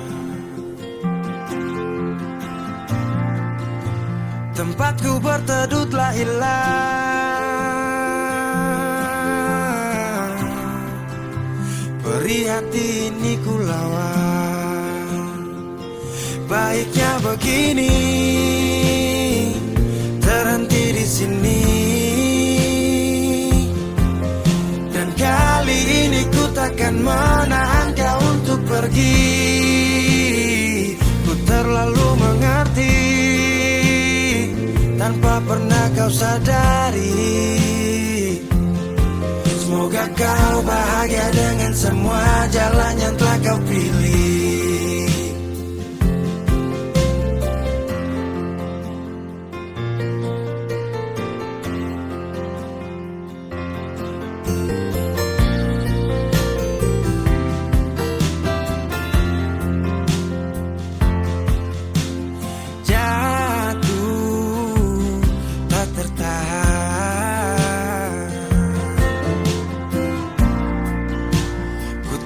Tempatku berteduh telah hilang, perih hati ini ku lawan. Baiknya begini, terhenti di sini. Dan kali ini ku takkan menahan kau untuk pergi. Ku terlalu mengerti, tanpa pernah kau sadari. Semoga kau bahagia dengan semua jalan yang telah kau pilih.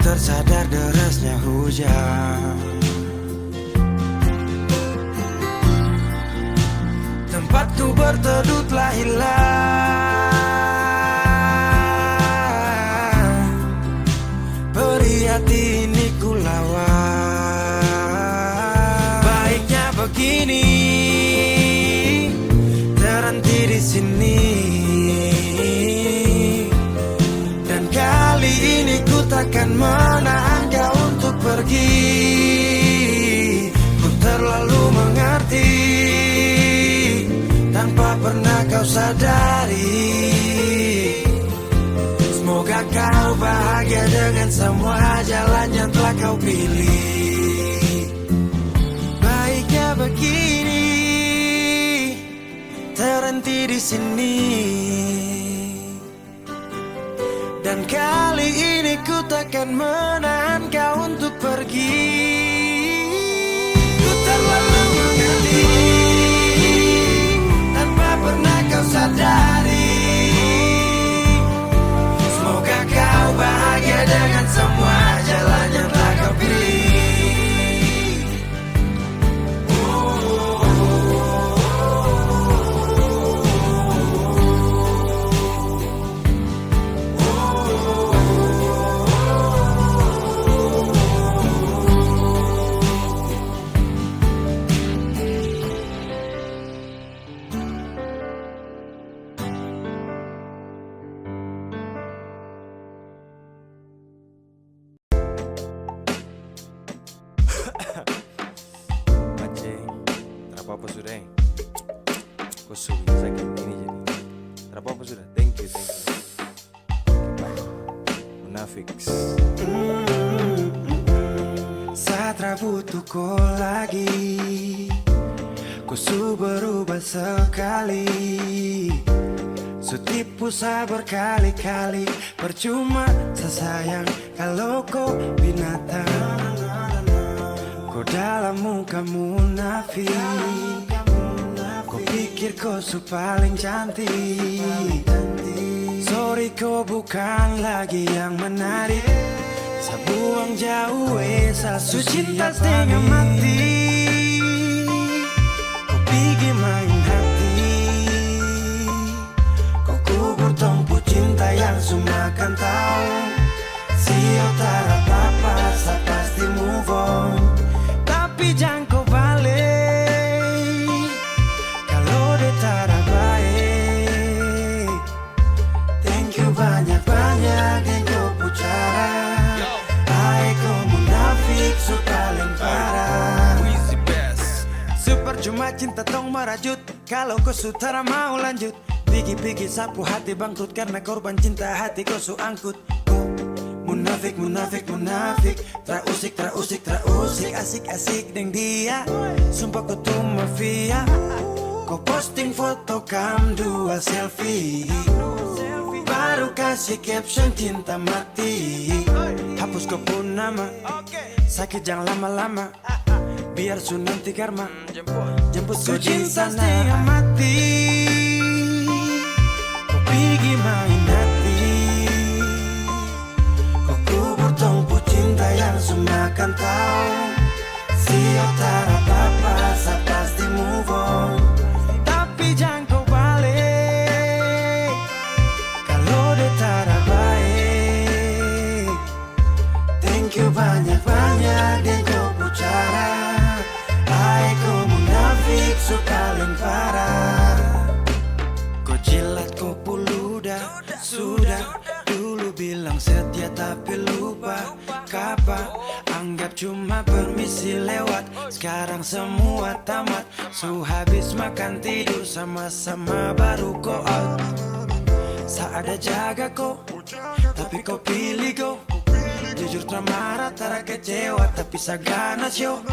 Tersadar derasnya hujan, tempatku berteduh telah hilang, perih hati ini ku lawan. Baiknya begini, terhenti di sini. Dan kali ini ku takkan menahan kau untuk pergi. Ku terlalu mengerti, tanpa pernah sadari, semoga kau bahagia dengan semua jalan yang telah kau pilih. Baiknya begini, terhenti di sini. Dan kali ini ku takkan menahan kau untuk pergi. Ku terlalu mengerti tanpa pernah kau sadari. Semoga kau bahagia dengan semua jalan yang telah kau pilih. Aceh, tak apa-apa sudah. Kau sulit sakit ini jadi. Tak apa-apa sudah. Thank you. Goodbye. Munafik. Saat butuh kau lagi, kau su berubah sekali. Su tipu saya berkali-kali. Percuma sesayang kalau kau binatang. Kau dalam muka munafik. Kau pikir kau su paling cantik. Sorry kau bukan lagi yang menarik. Saya buang jauh su cinta setengah mati. Kau pergi main hati. Kau kubur tumpu cinta yang su makan tahu. Sio tak apa-apa, saya pasti move on. Tapi jangan kau balik kalau dia tak baik. Thank you banyak-banyak yang kau pucara. Hai kau munafik su paling parah. Super cuma cinta tong merajut. Kalau kau sutara mau lanjut. Pigi-pigi sapu hati bangkrut karena korban cinta hati kau su angkut. Munafik, munafik, munafik. Trausik, trausik, trausik. Asik-asik deng dia. Sumpah kau tuh mafia. Kau posting foto kam dua selfie. Baru kasih caption cinta mati. Hapus kau pun nama. Sakit jangan lama-lama. Biar su nanti karma. Jemput kau di sana. Setengah mati. Kau pergi main hati. Kau kubur tumpu cinta yang su makan tahu. Sio tak apa-apa, saya pasti move on. Tapi jangan kau balik kalau dia tak baik. Thank you banyak-banyak yang kau pucara. Hai kau munafik su paling parah. Kau jilat kau puluda. Sudah dulu bilang setia tapi lupa kapa. Anggap cuma permisi lewat. Sekarang semua tamat. Su habis makan tidur sama-sama baru kau out. Saat ada jaga kau, tapi kau pilih kau. Jujur tak marah, tak kecewa, tapi saya ganas yo.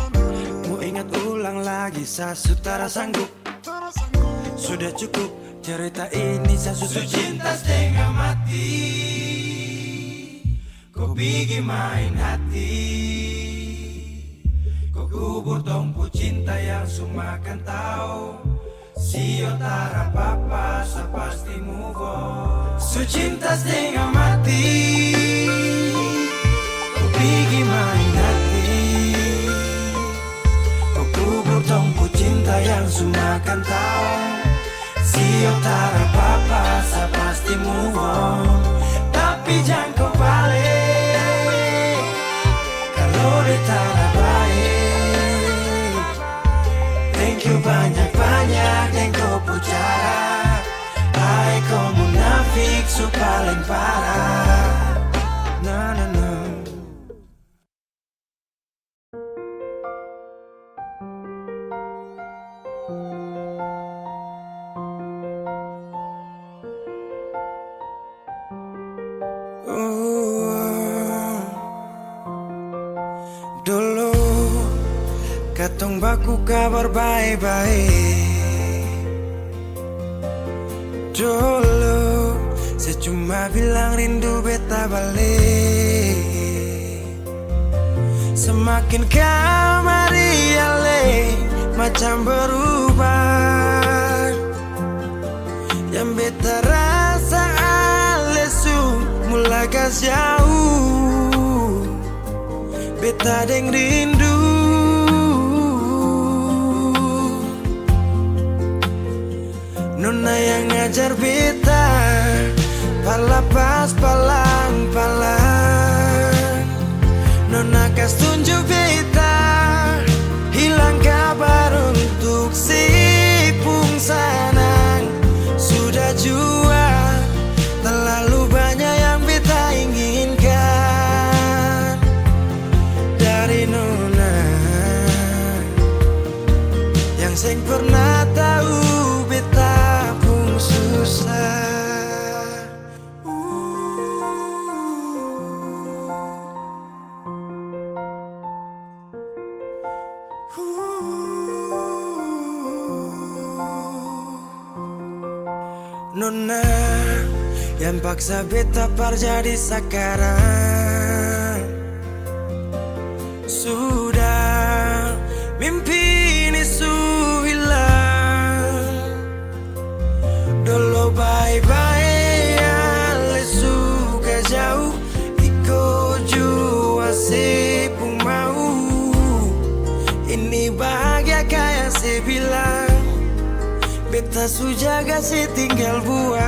Mau ingat ulang lagi, saya sutara sanggup. Sudah cukup cerita ini, saya susu cinta setengah mati. Kau pergi main hati. Kau kubur tumpu cinta yang su makan tahu. Sio tak apa-apa, saya pasti move on. Su cinta setengah mati. Kau pergi main hati. Kau kubur tumpu cinta yang su makan tahu. Sio tak apa-apa, saya pasti move on. Tapi jangan kau balik kalau dia tak baik. Thank you banyak-banyak yang kau pucara. Hai kau munafik su paling parah. Na na na. Dulu katong baku kabar baik-baik. Dulu saya cuma bilang rindu beta balik. Semakin kamari ale macam berubah. Yang beta rasa ale su mulai gas jauh. Beta deng rindu. Nona yang ngajar beta palapas palang-palang. Nona kas tunjuk beta hilang kabar untuk si pungsanang. Sudah jua terlalu banyak yang beta inginkan dari Nona yang seng pernah tahu beta pun susah. Nona yang paksa beta par jadi sekarang. Sudah mimpi ini su hilang. Dulu bye-bye ale suka jauh. Iko jua si pun mau. Ini bahagia kayak si bilang. Beta su jaga si tinggal buang.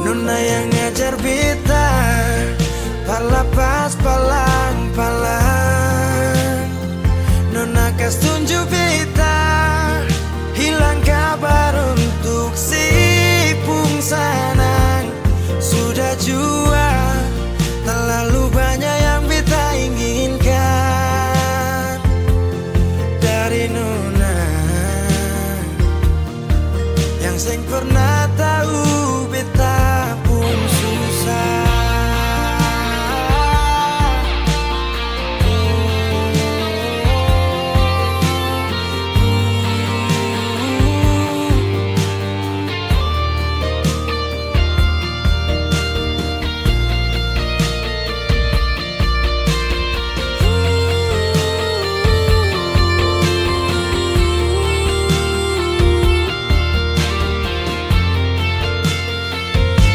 Nona yang ngajar beta palapas palang-palang. Nona kas tunjuk beta hilang kabar untuk si pungsanang. Sudah jua terlalu banyak yang beta inginkan dari Nona yang seng pernah tahu beta pun susah.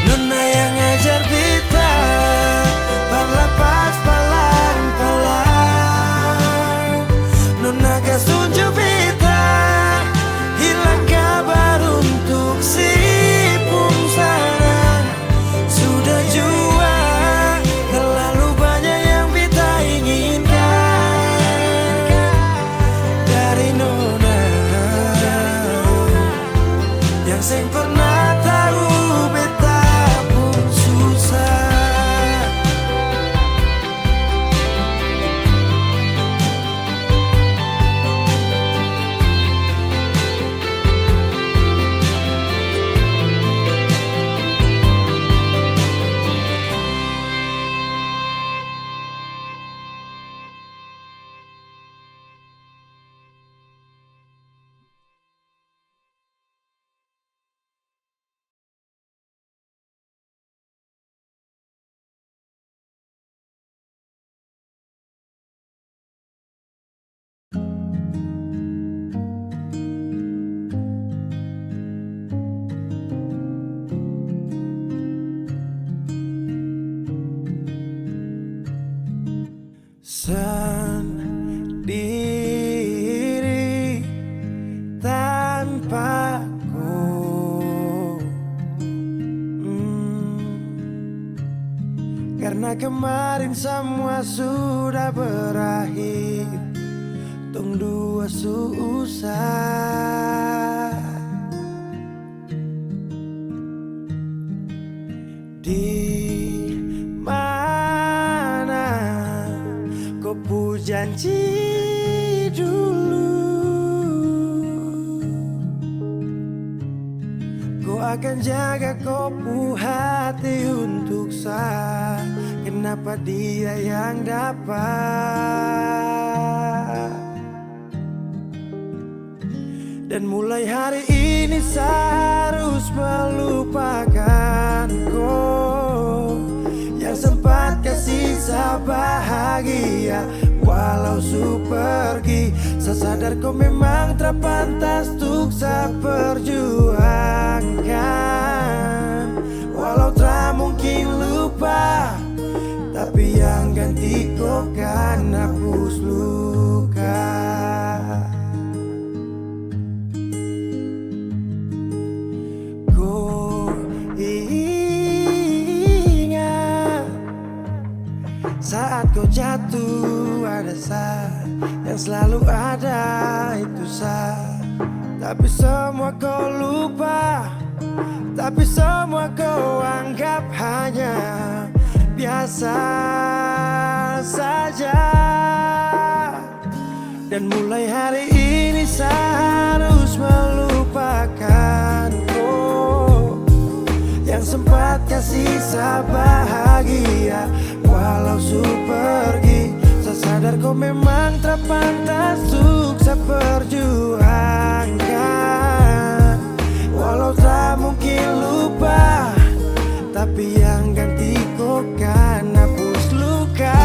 Nona yang ngajar beta palapas palang-palang. Nona kas tunjuk beta hilang kabar untuk si pungsanang. Sudah jua terlalu banyak yang beta inginkan dari Nona yang seng pernah tahu beta pun susah. Sendiri tanpaku. Karena kemarin semua sudah berakhir. Tong dua susah. Di mana kau pu janji dulu, kau akan jaga kopu hati untuk saya. Kenapa dia yang dapat? Dan mulai hari ini saya harus melupakan kau yang sempat kasih saya bahagia. Walau su pergi, saya sadar kau memang tak pantas untuk saya perjuangkan. Walau tak mungkin lupa, tapi yang ganti kau kan hapus luka. Kau ingat saat kau jatuh, ada saya yang selalu ada, itu saya. Tapi semua kau lupa, tapi semua kau anggap hanya biasa saja. Dan mulai hari ini saya harus melupakan kau yang sempat kasih saya bahagia. Walau su pergi, saya sadar kau memang tak pantas untuk saya perjuangkan. Walau tak mungkin lupa, tapi yang ganti kau kan hapus luka.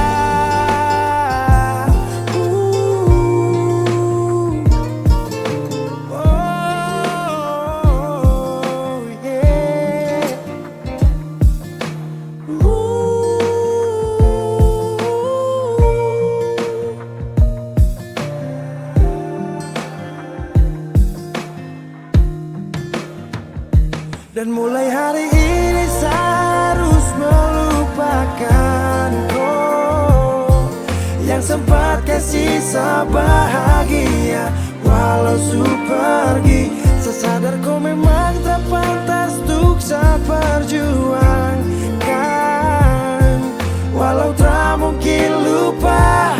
Dan mulai hari ini saya harus melupakan kau yang sempat kasih saya bahagia. Walau su pergi, saya sadar kau memang tak pantas untuk saya perjuangkan. Walau tak mungkin lupa,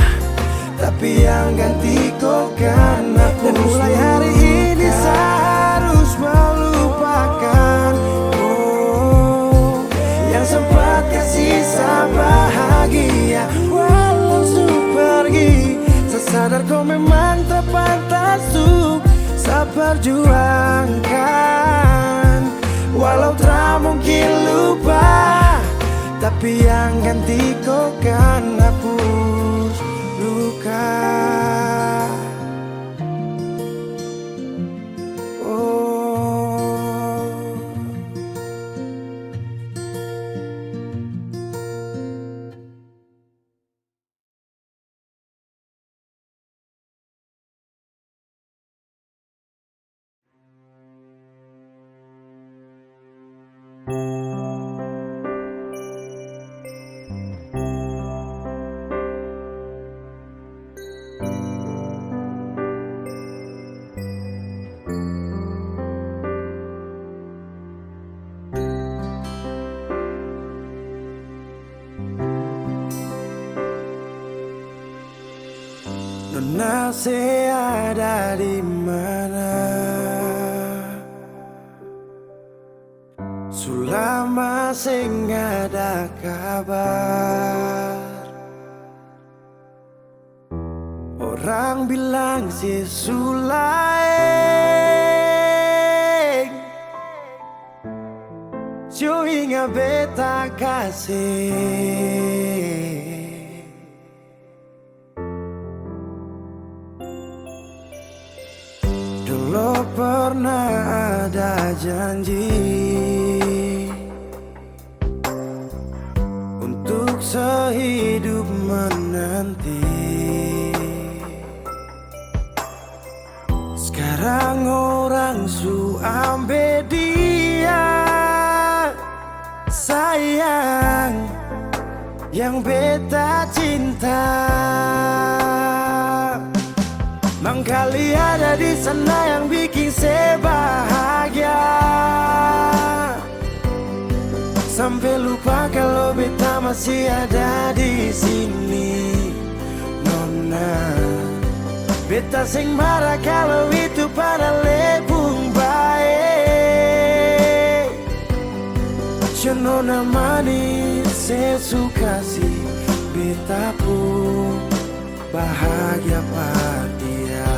tapi yang ganti kau kan hapus. Dan mulai hari ini saya harus melupakan kau yang sempat kasih saya bahagia. Walau su pergi, saya sadar kau memang tak pantas untuk saya perjuangkan. Walau tak mungkin lupa, tapi yang ganti kau kan hapus luka. Nona saya ada di mana? Sulama sing ada kabar. Orang bilang si Sulaeng Cuinga beta kasih. Dulu pernah ada janji untuk sehidup menanti. Sekarang orang su ambil dia, sayang, yang beta cinta. Mangkali ada di sana yang bikin saya bahagia, sampai lupa kalau beta masih ada di sini. Nona, beta sing marah kalau itu pada lebung baik. Nona manis sesuka si beta pun bahagia dia.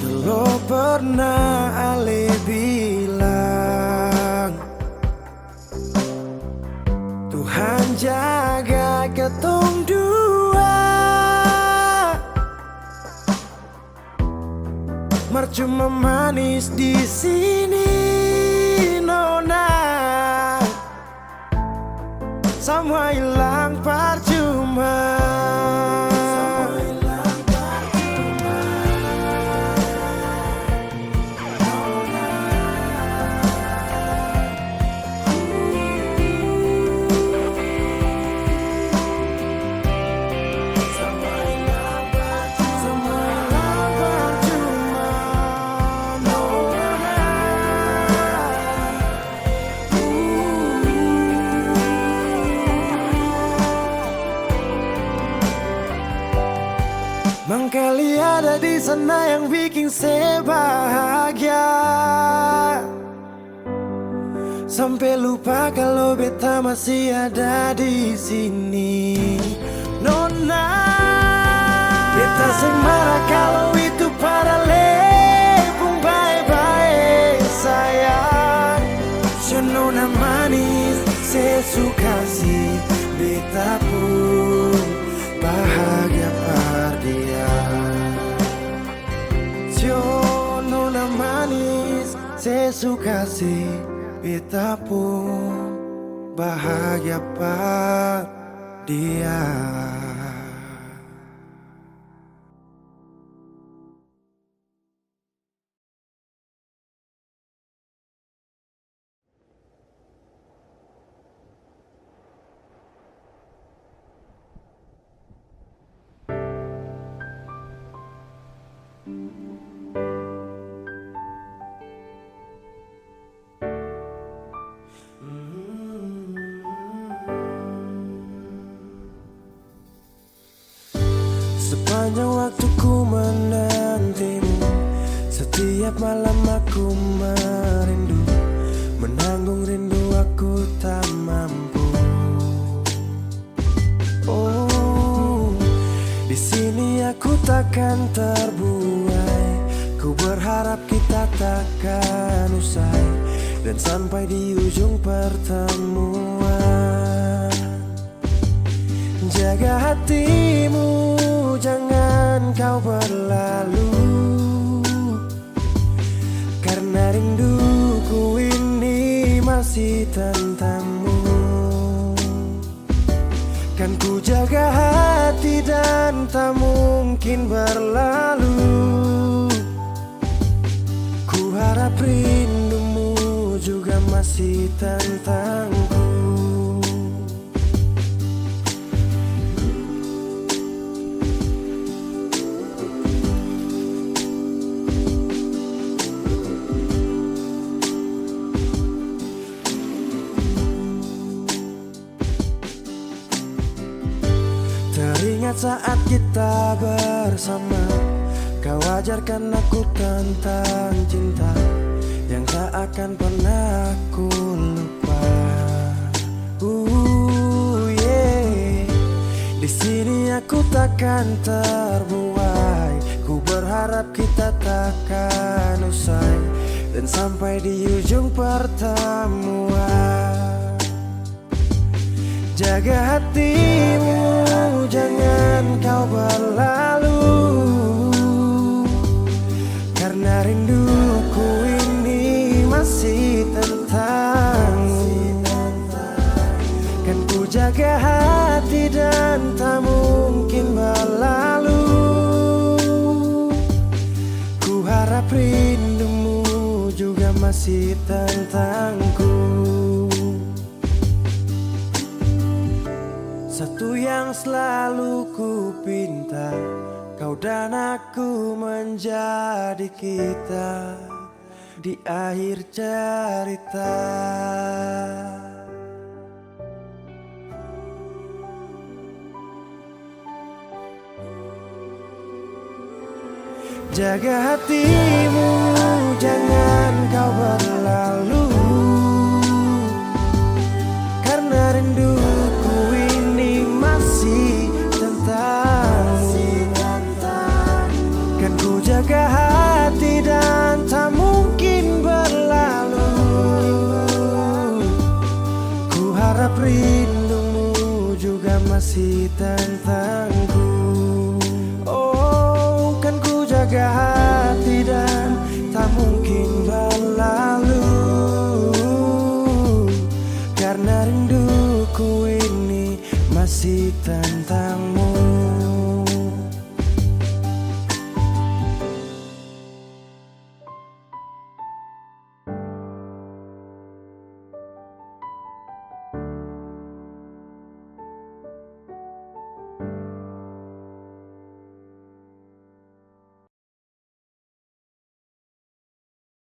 Kalau pernah Ale bilang Tuhan jaga ketong dua, mercuma manis di sini Nona, semua hilang percuma. Mangkali ada di sana yang bikin saya bahagia, sampai lupa kalau beta masih ada di sini. Nona, beta sing marah kalau itu pada lepung bye-bye sayang. Nona manis, saya suka si beta pun bahagia dia. Nona manis, saya suka si beta pun bahagia dia. Sepanjang waktu ku menantimu, setiap malam aku merindu, menanggung rindu aku tak mampu. Oh, di sini aku takkan terbuai, ku berharap kita takkan usai dan sampai di ujung pertemuan. Jaga hatimu, jangan kau berlalu, karena rinduku ini masih tentangmu. Kan ku jaga hati dan tak mungkin berlalu. Ku harap rindumu juga masih tentangku. Teringat saat kita bersama, kau ajarkan aku tentang cinta yang tak akan pernah aku lupa. Yeah. Di sini aku takkan terbuai, ku berharap kita takkan usai dan sampai di ujung pertemuan. Jaga hatimu, jangan kau berlalu, karena rinduku ini masih tentangmu. Kan ku jaga hati dan tak mungkin berlalu. Ku harap rindumu juga masih tentangku. Satu yang selalu ku pinta, kau dan aku menjadi kita di akhir cerita. Jaga hatimu, jangan kau berlalu, karena rinduku ini masih tentangmu. Kan ku jaga hati dan tak mungkin berlalu. Ku harap rindumu juga masih tentangku. Oh, kan ku jaga hati